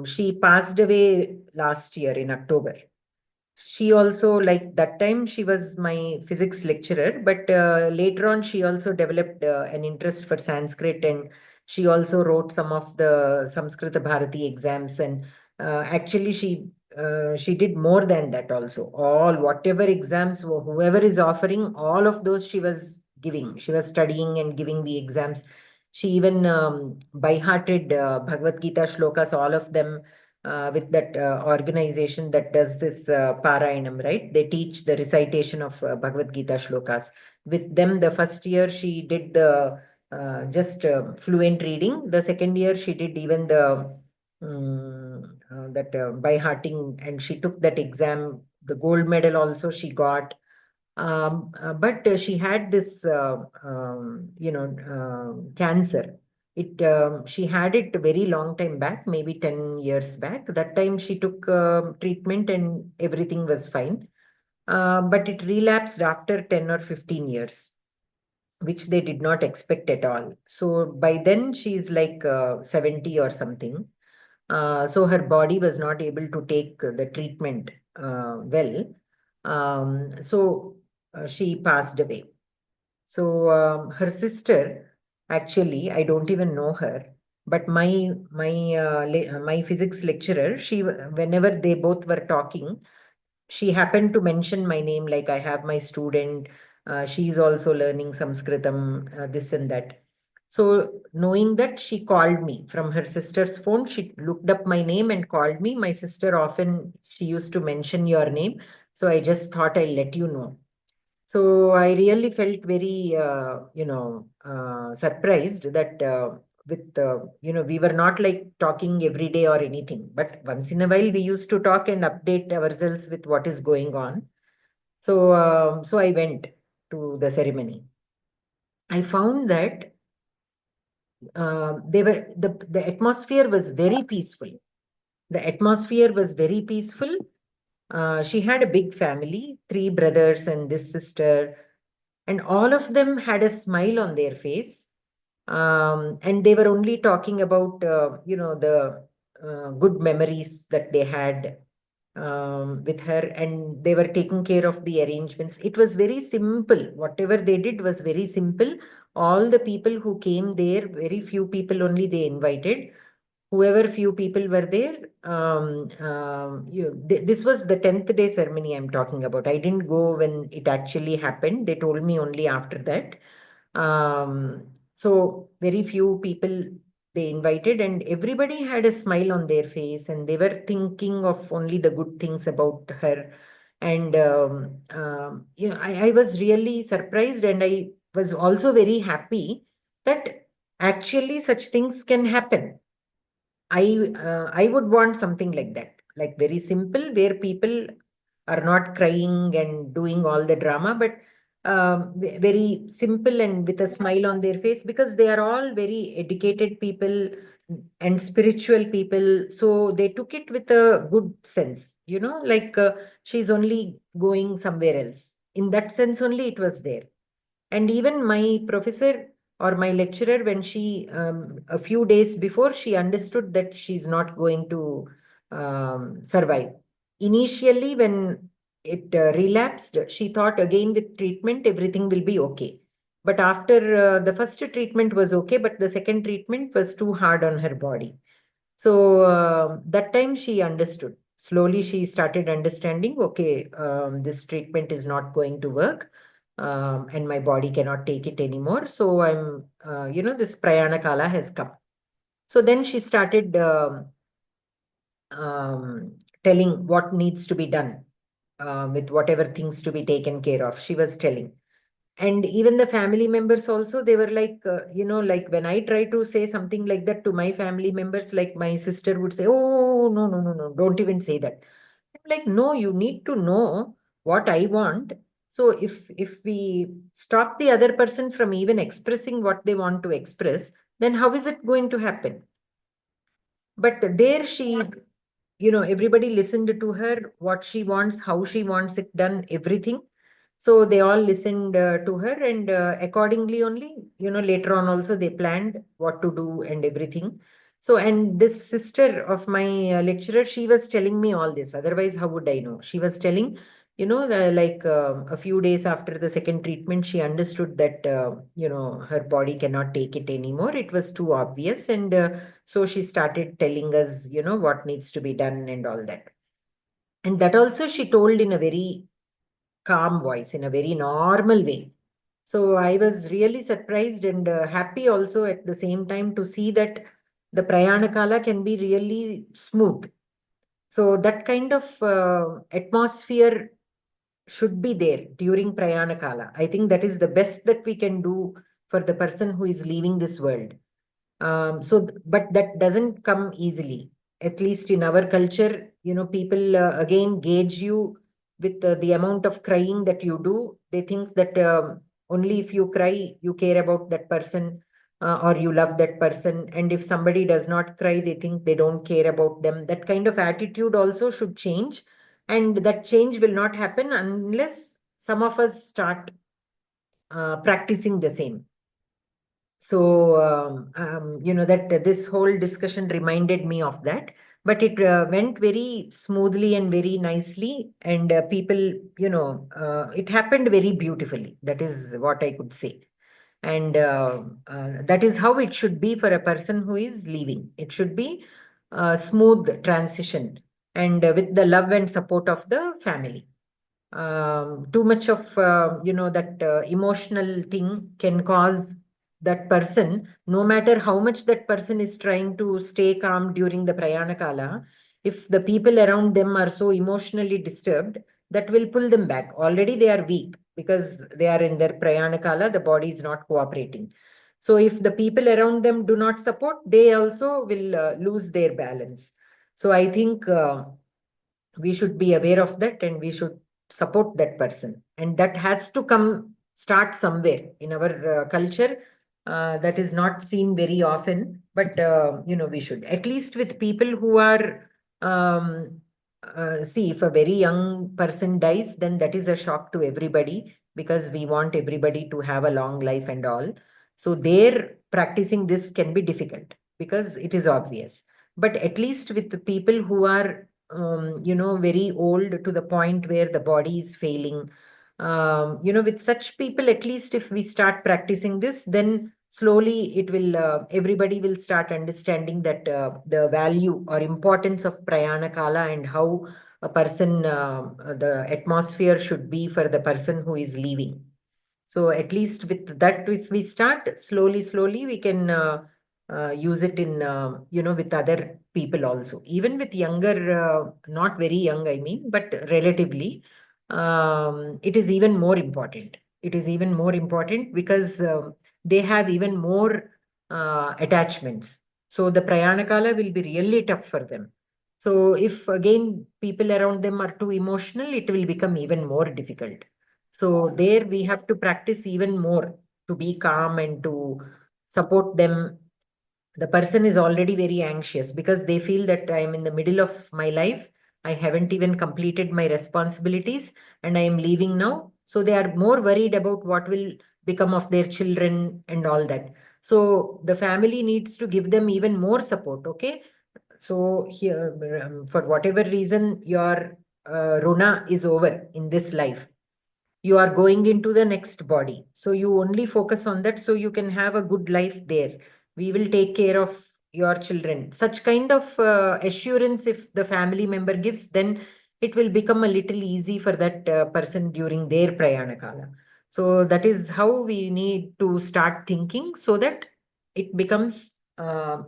Speaker 2: she passed away last year in October. She also, like that time, she was my physics lecturer, but later on, she also developed an interest for Sanskrit, and she also wrote some of the Samskritha Bharathi exams. And actually, she did more than that also. All whatever exams, whoever is offering, all of those she was giving. She was studying and giving the exams. She even by hearted Bhagavad Gita shlokas, all of them. With that organization that does this Parayanam, right? They teach the recitation of Bhagavad Gita shlokas. With them, the first year she did the just fluent reading. The second year she did even the that by hearting, and she took that exam. The gold medal also she got. But she had this, cancer. She had it a very long time back, maybe 10 years back. That time she took treatment and everything was fine. But it relapsed after 10 or 15 years, which they did not expect at all. So by then she's like 70 or something. So her body was not able to take the treatment well. So she passed away. So her sister, actually, I don't even know her, but my physics lecturer, whenever they both were talking, she happened to mention my name, like I have my student, she's also learning Samskritam, this and that. So knowing that, she called me from her sister's phone. She looked up my name and called me. My sister often, she used to mention your name. So I just thought I'll let you know. So I really felt very, surprised that we were not like talking every day or anything, but once in a while we used to talk and update ourselves with what is going on. So I went to the ceremony. I found that the atmosphere was very peaceful. The atmosphere was very peaceful. She had a big family, 3 brothers and this sister, and all of them had a smile on their face. And they were only talking about, the good memories that they had with her, and they were taking care of the arrangements. It was very simple. Whatever they did was very simple. All the people who came there, very few people only they invited. Whoever few people were there, this was the 10th day ceremony I'm talking about. I didn't go when it actually happened. They told me only after that. So very few people they invited, and everybody had a smile on their face, and they were thinking of only the good things about her. And I was really surprised, and I was also very happy that actually such things can happen. I would want something like that, like very simple, where people are not crying and doing all the drama, but very simple and with a smile on their face, because they are all very educated people and spiritual people. So they took it with a good sense, like she's only going somewhere else. In that sense only it was there. And even my professor or my lecturer, when she, a few days before, she understood that she's not going to survive. Initially, when it relapsed, she thought again with treatment, everything will be okay. But after the first treatment was okay, but the second treatment was too hard on her body. So that time she understood. Slowly she started understanding, okay, this treatment is not going to work. And my body cannot take it anymore. So I'm, this Prayana Kala has come. So then she started telling what needs to be done with whatever things to be taken care of. She was telling. And even the family members also, they were like, like when I try to say something like that to my family members, like my sister would say, oh, no, no, no, no, don't even say that. I'm like, no, you need to know what I want. So if we stop the other person from even expressing what they want to express, then how is it going to happen? But there she, everybody listened to her, what she wants, how she wants it done, everything. So they all listened to her, and accordingly only, later on also they planned what to do and everything. So, and this sister of my lecturer, she was telling me all this. Otherwise, how would I know? She was telling, a few days after the second treatment, she understood that, her body cannot take it anymore. It was too obvious. And so she started telling us, what needs to be done and all that. And that also she told in a very calm voice, in a very normal way. So I was really surprised and happy also at the same time to see that the Prayanakala can be really smooth. So that kind of atmosphere should be there during Prayanakala. I think that is the best that we can do for the person who is leaving this world. But that doesn't come easily. At least in our culture, people again gauge you with the amount of crying that you do. They think that only if you cry, you care about that person or you love that person. And if somebody does not cry, they think they don't care about them. That kind of attitude also should change. And that change will not happen unless some of us start practicing the same. So, that this whole discussion reminded me of that. But it went very smoothly and very nicely. And people, it happened very beautifully. That is what I could say. And that is how it should be for a person who is leaving. It should be a smooth transition and with the love and support of the family. Too much of, that emotional thing can cause that person, no matter how much that person is trying to stay calm during the Prayanakala, if the people around them are so emotionally disturbed, that will pull them back. Already they are weak because they are in their Prayanakala, the body is not cooperating. So if the people around them do not support, they also will lose their balance. So I think we should be aware of that and we should support that person. And that has to start somewhere in our culture. That is not seen very often, but we should, at least with people who are, see, if a very young person dies, then that is a shock to everybody because we want everybody to have a long life and all. So there practicing this can be difficult because it is obvious. But at least with the people who are very old to the point where the body is failing. With such people, at least if we start practicing this, then slowly it will, everybody will start understanding that the value or importance of Prayanakala and how a person, the atmosphere should be for the person who is leaving. So at least with that, if we start slowly, we can use it in, with other people also. Even with younger, not very young, I mean, but relatively, it is even more important. It is even more important because they have even more attachments. So the Prayanakala will be really tough for them. So if again people around them are too emotional, it will become even more difficult. So there we have to practice even more to be calm and to support them. The person is already very anxious because they feel that I am in the middle of my life. I haven't even completed my responsibilities and I am leaving now. So they are more worried about what will become of their children and all that. So the family needs to give them even more support. Okay. So here, for whatever reason, your Runa is over in this life, you are going into the next body. So you only focus on that so you can have a good life there. We will take care of your children. Such kind of assurance, if the family member gives, then it will become a little easy for that person during their Prayanakala. So that is how we need to start thinking so that it becomes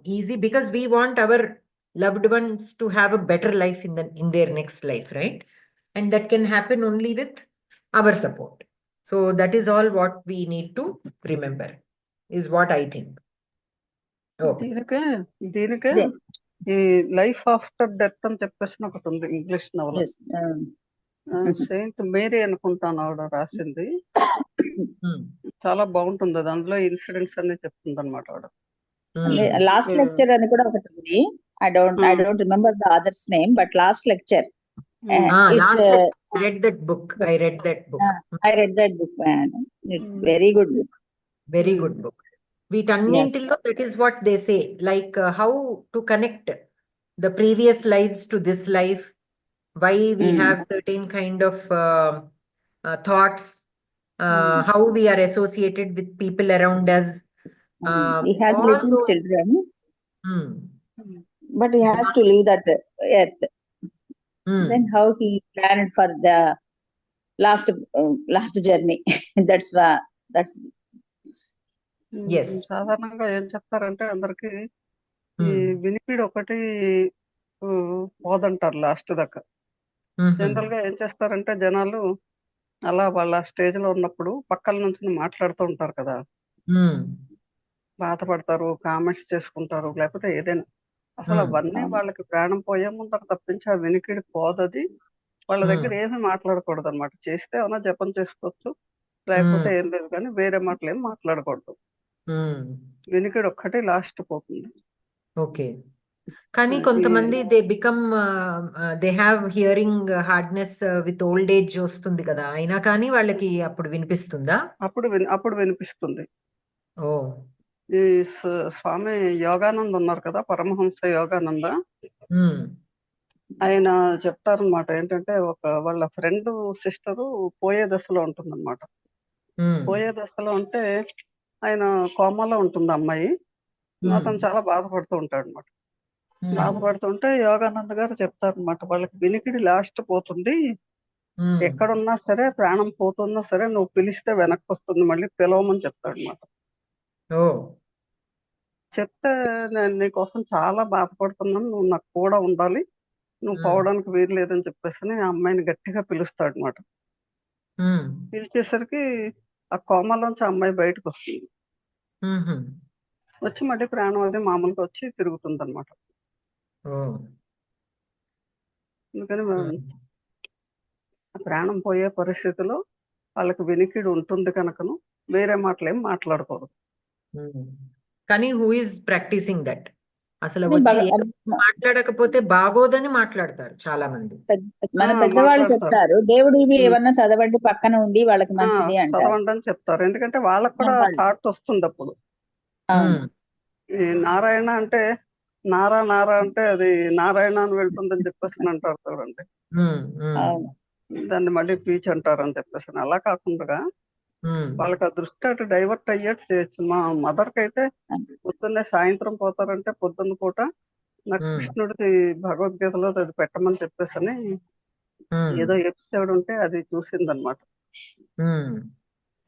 Speaker 2: easy because we want our loved ones to have a better life in their next life, right? And that can happen only with our support. So that is all what we need to remember, is what I think. Okay.
Speaker 3: దీనికే ఈ life after death అని చెప్పేసి ఒకటి ఉంది English నవల. Saint Mary అనుకుంటాను ఆవిడ రాసింది. చాలా బాగుంటుంది అది. అందులో ఇన్సిడెంట్స్ అన్ని చెప్తుంది అనమాట ఆవిడ.
Speaker 5: లాస్ట్ లెక్చర్ అని కూడా ఒకటి ఉంది. I don't remember the other's name, but last lecture It's
Speaker 2: Last time I read that book. I
Speaker 5: yes.
Speaker 2: read that book.
Speaker 5: I read that book, man. It's very good book.
Speaker 2: Very good book. వీటన్నింటిలో
Speaker 5: Yes.
Speaker 2: that is what they say, like how to connect the previous lives to this life, why we have certain kind of thoughts, how we are associated with people around us.
Speaker 5: He has
Speaker 2: All
Speaker 5: little
Speaker 2: those.
Speaker 5: children,
Speaker 2: Hmm.
Speaker 5: but he has to leave that earth. Then how he planned for the last journey. that's
Speaker 2: Yes.
Speaker 3: సాధారణంగా ఏం చెప్తారంటే అందరికి ఈ వినికిడి ఒకటి పోదంటారు last దాకా. General గా ఏం చేస్తారంటే జనాలు అలా వాళ్ళ స్టేజ్ లో ఉన్నప్పుడు పక్కల నుంచి మాట్లాడుతూ ఉంటారు కదా, బాధపడతారు, కామెంట్స్ చేసుకుంటారు, లేకపోతే ఏదైనా. అసలు అవన్నీ వాళ్ళకి ప్రాణం పోయే ముందర తప్పించి ఆ వినికిడి పోదది. వాళ్ళ దగ్గర ఏమీ మాట్లాడకూడదు అనమాట. చేస్తే ఏమైనా జపం చేసుకోవచ్చు, లేకపోతే ఏం లేదు, కానీ వేరే మాటలు ఏం మాట్లాడకూడదు. వినికిడి ఒక్కటి లాస్ట్ పోతుంది.
Speaker 2: ఓకే. కానీ కొంతమంది they become they have hearing hardness with old age వస్తుంది కదా, అయినా కానీ వాళ్ళకి అప్పుడు వినిపిస్తుందా?
Speaker 3: అప్పుడు వినిపిస్తుంది.
Speaker 2: ఓ.
Speaker 3: ఈ స్వామి యోగానంద ఉన్నారు కదా, పరమహంస యోగానంద, ఆయన చెప్తారనమాట. ఏంటంటే వాళ్ళ ఫ్రెండ్ సిస్టరు పోయే దశలో ఉంటుందన్నమాట. పోయే దశలో అంటే ఆయన కోమాలో ఉంటుంది అమ్మాయి. అతను చాలా బాధపడుతూ ఉంటాడు అనమాట. బాధపడుతుంటే యోగానంద గారు చెప్తారనమాట, వాళ్ళకి వినికిడి లాస్ట్ పోతుంది, ఎక్కడున్నా సరే ప్రాణం పోతున్నా సరే నువ్వు పిలిస్తే వెనక్కి వస్తుంది, మళ్ళీ పిలవమని చెప్తాడు అనమాట. చెప్తే నేను నీకోసం చాలా బాధపడుతున్నాను, నువ్వు నాకు కూడా ఉండాలి, నువ్వు పోవడానికి వీలు లేదని చెప్పేసి ఆ అమ్మాయిని గట్టిగా పిలుస్తాడు అనమాట. పిలిచేసరికి ఆ కోమలోంచి ఆ అమ్మాయి బయటకు వస్తుంది. వచ్చి మళ్ళీ ప్రాణం అది మామూలుగా వచ్చి తిరుగుతుంది అనమాట. అందుకని ప్రాణం పోయే పరిస్థితిలో వాళ్ళకి వినికిడి ఉంటుంది కనుకను వేరే మాటలు ఏం మాట్లాడకూడదు.
Speaker 2: కానీ హూ ఇస్ ప్రాక్టీసింగ్ దట్? అసలు వచ్చి మాట్లాడకపోతే బాగోదని మాట్లాడతారు చాలా మంది.
Speaker 5: మన పెద్దవాళ్ళు చెప్తారు, దేవుడు ఇవి ఏమన్నా చదవండి పక్కన ఉండి వాళ్ళకి మంచిది అంటారు.
Speaker 3: చదవండి అని చెప్తారు, ఎందుకంటే వాళ్ళకి కూడా థాట్ వస్తుంది అప్పుడు. ఈ నారాయణ అంటే నారా అంటే అది నారాయణ అని వెళ్తుందని చెప్పేసి అంటారు చూడండి, దాన్ని మళ్ళీ పీచ్ అంటారు అని చెప్పేసి. అలా కాకుండా వాళ్ళకి ఆ దృష్టి అటు డైవర్ట్ అయ్యేట్టు చేయొచ్చు. మా మదర్కి అయితే పొద్దున్నే సాయంత్రం పోతారంటే పొద్దున్న పూట నాకు కృష్ణుడికి భగవద్గీతలో అది పెట్టమని చెప్పేసి ఏదో ఎపిసోడ్ ఉంటే అది చూసిందనమాట.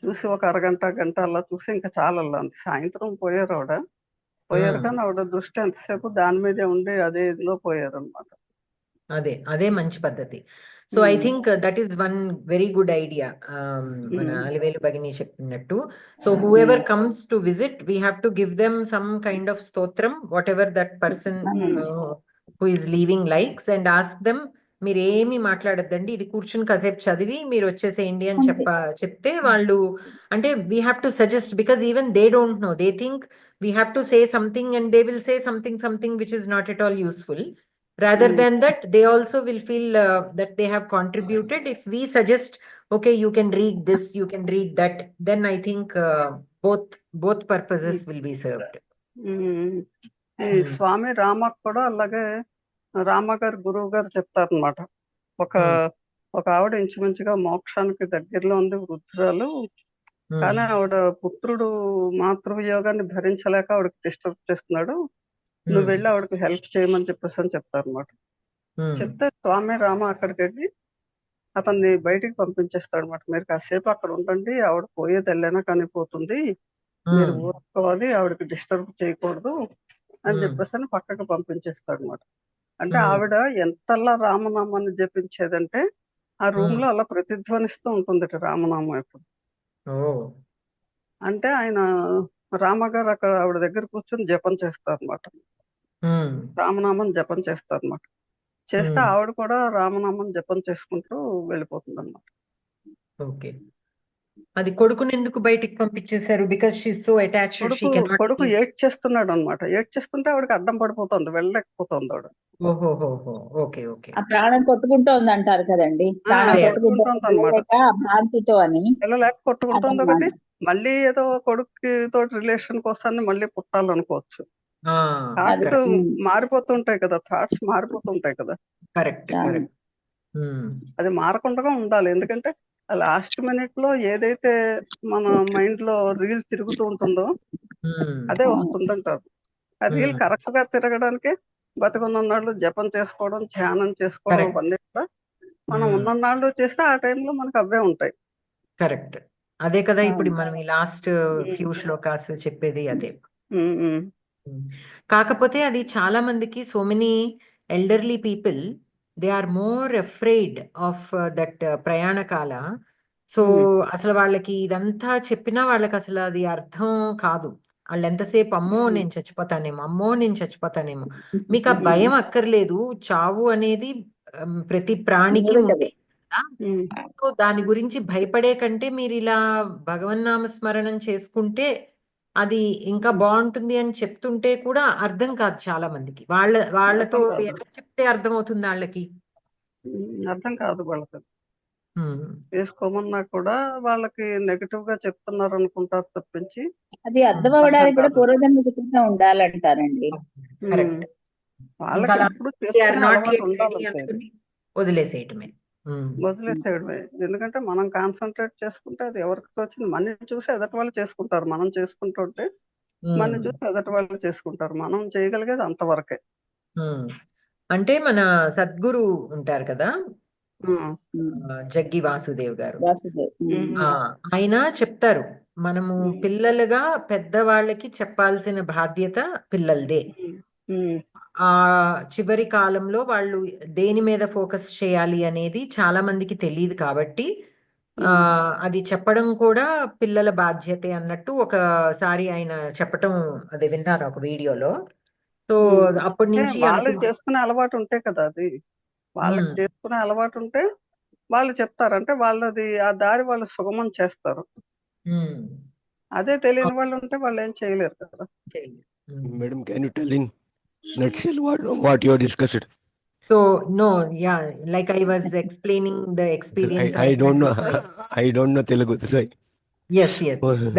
Speaker 3: చూసి ఒక అరగంట గంట అలా చూసి ఇంకా చాలా సాయంత్రం పోయారు కానీ ఆవిడ దృష్టి ఎంతసేపు దాని మీదే ఉండి అదే ఇదిలో పోయారు అనమాట.
Speaker 2: అదే మంచి పద్ధతి. So I think that is one very good idea. మన అలివేలు భగిని చెప్పినట్టు, so whoever comes to visit we have to give them some kind of స్తోత్రం, whatever that person who is leaving likes, and ask them మీరు ఏమి మాట్లాడద్దండి, ఇది కూర్చుని కాసేపు చదివి మీరు వచ్చేసేయండి అని చెప్తే వాళ్ళు, అంటే we have to suggest, because even they don't know, they think we have to say something and they will say something which is not at all useful. Rather than that, they also will feel that they have contributed. If we suggest, okay, you can read this, you can read that, then I think both purposes will be served.
Speaker 3: స్వామి రామకు కూడా అలాగే రామ గారు గురువు గారు చెప్తారనమాట. ఒక ఆవిడ ఇంచుమించుగా మోక్షానికి దగ్గరలో ఉంది, వృద్ధురాలు, కానీ ఆవిడ పుత్రుడు మాతృవియోగాన్ని భరించలేక ఆవిడకి డిస్టర్బ్ చేస్తున్నాడు, నువ్వు వెళ్ళి ఆవిడకి హెల్ప్ చేయమని చెప్పేసి అని చెప్తారనమాట. చెప్తే స్వామి రామ అక్కడికి వెళ్ళి అతన్ని బయటికి పంపించేస్తాడు అనమాట. మీరు కాసేపు అక్కడ ఉండండి, ఆవిడ పోయేది వెళ్ళైనా కానీ పోతుంది, మీరు ఊరుకోవాలి, ఆవిడకి డిస్టర్బ్ చేయకూడదు అని చెప్పేసి అని పక్కకు పంపించేస్తాడు అనమాట. అంటే ఆవిడ ఎంతలా రామనామాన్ని జపించేదంటే ఆ రూమ్ లో అలా ప్రతిధ్వనిస్తూ ఉంటుంది రామనామం ఎప్పుడు. అంటే ఆయన రామగారు అక్కడ ఆవిడ దగ్గర కూర్చొని జపం చేస్తారనమాట, రామనామం జపం చేస్తారనమాట. చేస్తే ఆవిడ కూడా రామనామం జపం చేసుకుంటూ వెళ్ళిపోతుంది అనమాట.
Speaker 2: ఓకే. అది కొడుకుని ఎందుకు బయటికి పంపించేశారు? Because she so attached, she cannot.
Speaker 3: కొడుకు ఏడ్చేస్తున్నాడు అనమాట. ఏడ్చేస్తుంటే ఆవిడకి అడ్డం పడిపోతుంది, వెళ్ళలేకపోతుంది ఆవిడ.
Speaker 2: ఓహోహోహో, ఓకే ఓకే.
Speaker 5: ఆ ప్రాణం కొట్టుకుంటోంది అంటారు కదండి, ప్రాణం
Speaker 3: కొట్టుకుంటోంది అనమాట,
Speaker 5: భ్రాంతితో అని.
Speaker 3: పిల్లలేక కొట్టుకుంటుంది ఒకటి. మళ్ళీ ఏదో కొడుకు తోటి రిలేషన్ కోసాన్ని మళ్ళీ పుట్టాలనుకోవచ్చు. థాట్స్ మారిపోతుంటాయి కదా, థాట్స్ మారిపోతుంటాయి కదా.
Speaker 2: Correct correct.
Speaker 3: అది మారకుండా ఉండాలి. ఎందుకంటే లాస్ట్ మినిట్ లో ఏదైతే మన మైండ్ లో రీల్ తిరుగుతూ ఉంటుందో అదే వస్తుందంటారు. ఆ రీల్ కరెక్ట్ గా తిరగడానికి బతికున్ననాళ్ళు జపం చేసుకోవడం, ధ్యానం చేసుకోవడం, అవన్నీ కూడా మనం ఉన్ననాళ్ళు చేస్తే ఆ టైంలో మనకు అవే ఉంటాయి.
Speaker 2: కరెక్ట్. అదే కదా ఇప్పుడు మనం ఈ లాస్ట్ ఫ్యూ శ్లోకాస్ చెప్పేది అదే. కాకపోతే అది చాలా మందికి, so many elderly people, they are more afraid of that ప్రయాణకాల. సో అసలు వాళ్ళకి ఇదంతా చెప్పినా వాళ్ళకి అసలు అది అర్థం కాదు. వాళ్ళు ఎంతసేపు అమ్మో నేను చచ్చిపోతానేమో, అమ్మో నేను చచ్చిపోతానేమో. మీకు ఆ భయం అక్కర్లేదు. చావు అనేది ప్రతి ప్రాణికి ఉండే. సో దాని గురించి భయపడే కంటే మీరు ఇలా భగవన్నామ స్మరణం చేసుకుంటే అది ఇంకా బాగుంటుంది అని చెప్తుంటే కూడా అర్థం కాదు చాలా మందికి. వాళ్ళతో ఎలా చెప్తే అర్థం అవుతుంది వాళ్ళకి?
Speaker 3: అర్థం కాదు వాళ్ళకి. చేసుకోమన్నా కూడా వాళ్ళకి నెగటివ్ గా చెప్తున్నారు అనుకుంటారు తప్పించి.
Speaker 5: అది అర్థం అవడానికి కూడా పూర్వజన్మ సుకృతం ఉండాలంటారండి.
Speaker 3: వాళ్ళకి ఎప్పుడు చేసుకునే అలవాటు ఉండాలి,
Speaker 2: వదిలేసేయటమే.
Speaker 3: ఎందుకంటే మనం కాన్సన్ట్రేట్ చేసుకుంటే అది ఎవరికి వచ్చింది మనం చూసి ఎదటి వాళ్ళు చేసుకుంటారు. మనం చేసుకుంటుంటే మనం చూసి ఎదటి వాళ్ళు చేసుకుంటారు. మనం చేయగలిగేది అంతవరకే.
Speaker 2: అంటే మన సద్గురు ఉంటారు కదా, జగ్గి వాసుదేవ్ గారు, ఆయన చెప్తారు మనము పిల్లలుగా పెద్దవాళ్ళకి చెప్పాల్సిన బాధ్యత పిల్లలదే. ఆ చివరి కాలంలో వాళ్ళు దేని మీద ఫోకస్ చేయాలి అనేది చాలా మందికి తెలియదు. కాబట్టి అది చెప్పడం కూడా పిల్లల బాధ్యతే అన్నట్టు ఒకసారి ఆయన చెప్పటం అది విన్నాను ఒక వీడియోలో. సో అప్పటి నుంచి
Speaker 3: వాళ్ళకి చేసుకునే అలవాటు ఉంటే కదా, అది వాళ్ళకి చేసుకునే అలవాటు ఉంటే వాళ్ళు చెప్తారు. అంటే వాళ్ళది ఆ దారి వాళ్ళు సుగమం చేస్తారు. అదే తెలియని వాళ్ళు ఉంటే వాళ్ళు ఏం చేయలేరు కదా.
Speaker 4: Madam, can you tell in nutshell what you discussed?
Speaker 2: So no, yeah, like I was explaining the experience.
Speaker 4: I don't know. I don't know Telugu.
Speaker 2: Yes.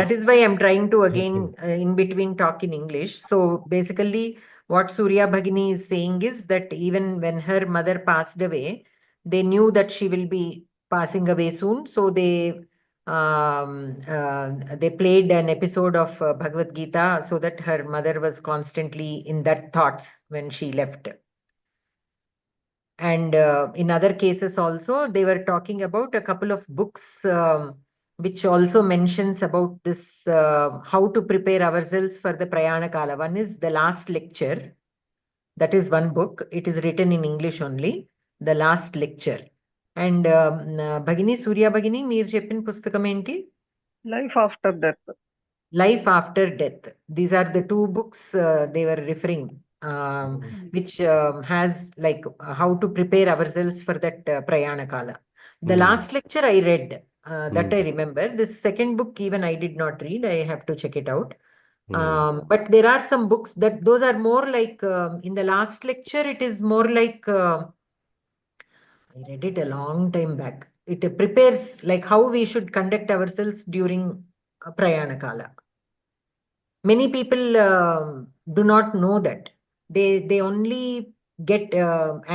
Speaker 2: That is why I'm trying to again in between talk in English. So basically, what Surya Bhagini is saying is that even when her mother passed away, they knew that she will be passing away soon. So they played an episode of Bhagavad Gita so that her mother was constantly in that thoughts when she left. And in other cases also, they were talking about a couple of books which also mentions about this, how to prepare ourselves for the Prayana Kala. One is The Last Lecture. That is one book. It is written in English only. The Last Lecture. And Bhagini, Surya Bhagini, meer cheppin pustakam enti?
Speaker 3: Life After Death.
Speaker 2: Life After Death. These are the two books they were referring, which has like how to prepare ourselves for that Prayana Kala. The last lecture I read, that I remember. This second book even I did not read. I have to check it out. But there are some books that those are more like, in the last lecture, it is more like, I read it a long time back. It prepares like how we should conduct ourselves during Prayana Kala. Many people do not know that. They only get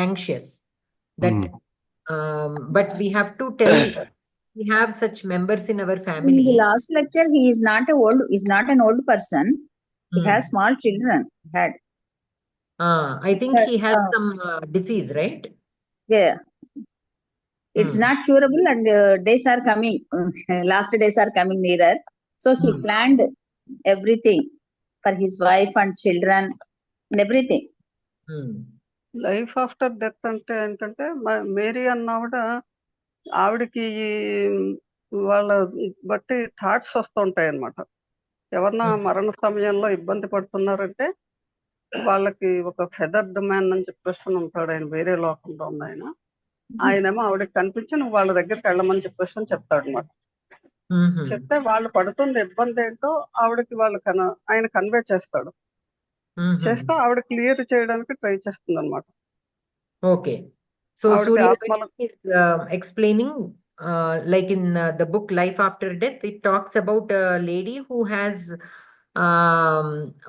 Speaker 2: anxious that, but we have to tell. We have such members in our family.
Speaker 5: In the last lecture, he is not an old person. He has small children.
Speaker 2: I think he has some disease, right?
Speaker 5: Yeah. It's not curable, and days are coming. Last days are coming nearer. So he planned everything for his wife and children and everything.
Speaker 3: Life after death అంటే ఏంటంటే, Mary ఆవిడకి వాళ్ళ బట్టి thoughts వస్తుంటాయి అన్నమాట. ఎవరన్నా మరణ సమయంలో ఇబ్బంది పడుతున్నారంటే వాళ్ళకి ఒక ఫెదర్డ్ మ్యాన్ అని చెప్పేసి ఉంటాడు, ఆయన వేరే లోకంలో ఉన్న ఆయనేమో ఆవిడకి కనిపించి నువ్వు వాళ్ళ దగ్గరికి వెళ్ళమని చెప్పేసి అని చెప్తాడు అన్నమాట. చెప్తే వాళ్ళు పడుతున్న ఇబ్బంది ఏంటో ఆవిడకి ఆయన కన్వే చేస్తాడు. చేస్తే ఆవిడ క్లియర్ చేయడానికి ట్రై చేస్తుంది అనమాట.
Speaker 2: Okay. So Surya is explaining, like in the book Life After Death, it talks about a lady who has,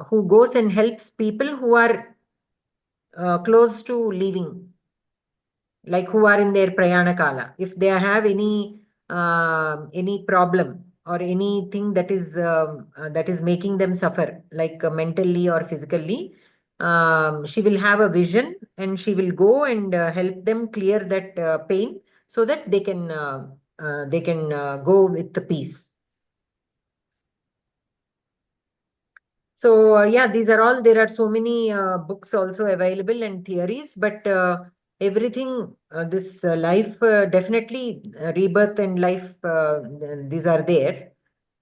Speaker 2: who goes and helps people who are close to leaving, like who are in their prayana kala. If they have any problem or anything that is making them suffer, like mentally or physically, she will have a vision and she will go and help them clear that pain so that they can go with the peace. So yeah, these are all, there are so many books also available and theories, but everything, this life, definitely rebirth and life, these are there.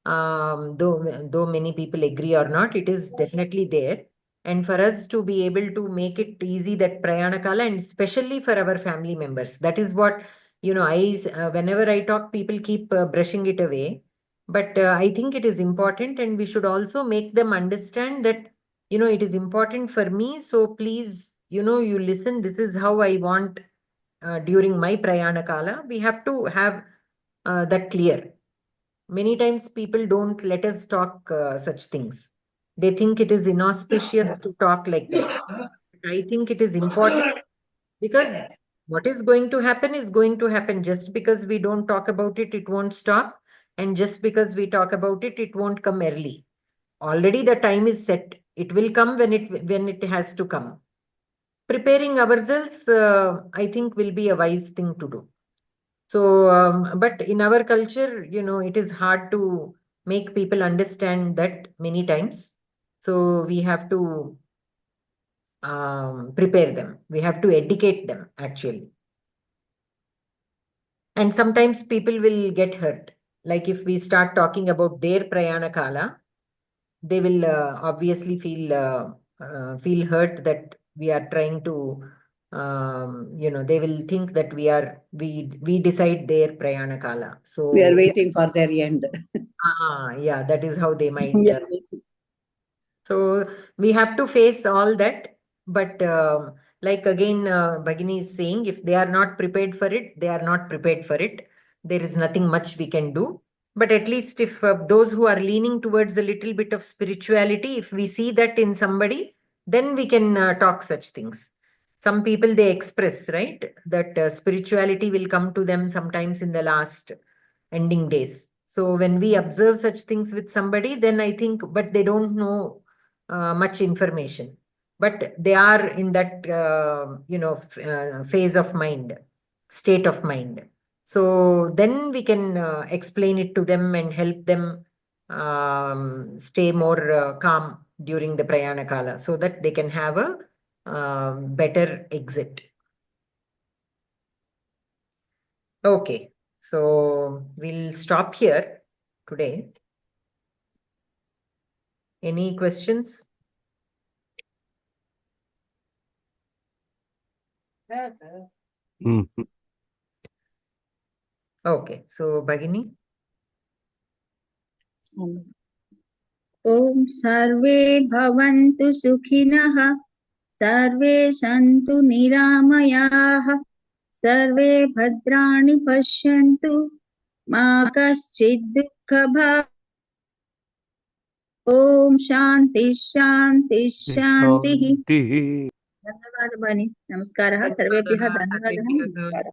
Speaker 2: Though many people agree or not, it is definitely there. And for us to be able to make it easy, that prayana kala, and especially for our family members, that is what, whenever I talk, people keep brushing it away. But I think it is important, and we should also make them understand that, it is important for me. So please, you listen. This is how I want during my prayana kala. We have to have that clear. Many times people don't let us talk such things. They think it is inauspicious to talk like that. I think it is important, because what is going to happen is going to happen. Just because we don't talk about it, it won't stop. And just because we talk about it, it won't come early. Already the time is set. It will come when it has to come. Preparing ourselves, I think, will be a wise thing to do. So, but in our culture, it is hard to make people understand that many times. So we have to prepare them. We have to educate them, actually. And sometimes people will get hurt. Like if we start talking about their prayana kala, they will obviously feel hurt that we are trying to, they will think that we decide their prayana kala. So
Speaker 1: we are waiting for their end.
Speaker 2: Yeah, that is how they might. So we have to face all that. But like again, Bhagini is saying, if they are not prepared for it, they are not prepared for it. There is nothing much we can do. But at least if those who are leaning towards a little bit of spirituality, if we see that in somebody, then we can talk such things. Some people, they express, right, that spirituality will come to them sometimes in the last ending days. So when we observe such things with somebody, then I think, but they don't know much information, but they are in that phase of mind, state of mind. So then we can explain it to them and help them stay more calm during the prayana kala, so that they can have a better exit. Okay, so we'll stop here today. Any questions? Okay, so Bhagini.
Speaker 5: Om sarve bhavantu sukhinah, sarve santu niramayah, sarve bhadrani pashyantu, ma kaschid dukkha bhav. Om shanti shanti shanti. धन्यवाद भगिनी. नमस्कारः सर्वेभ्यः. धन्यवादः. नमस्कारः.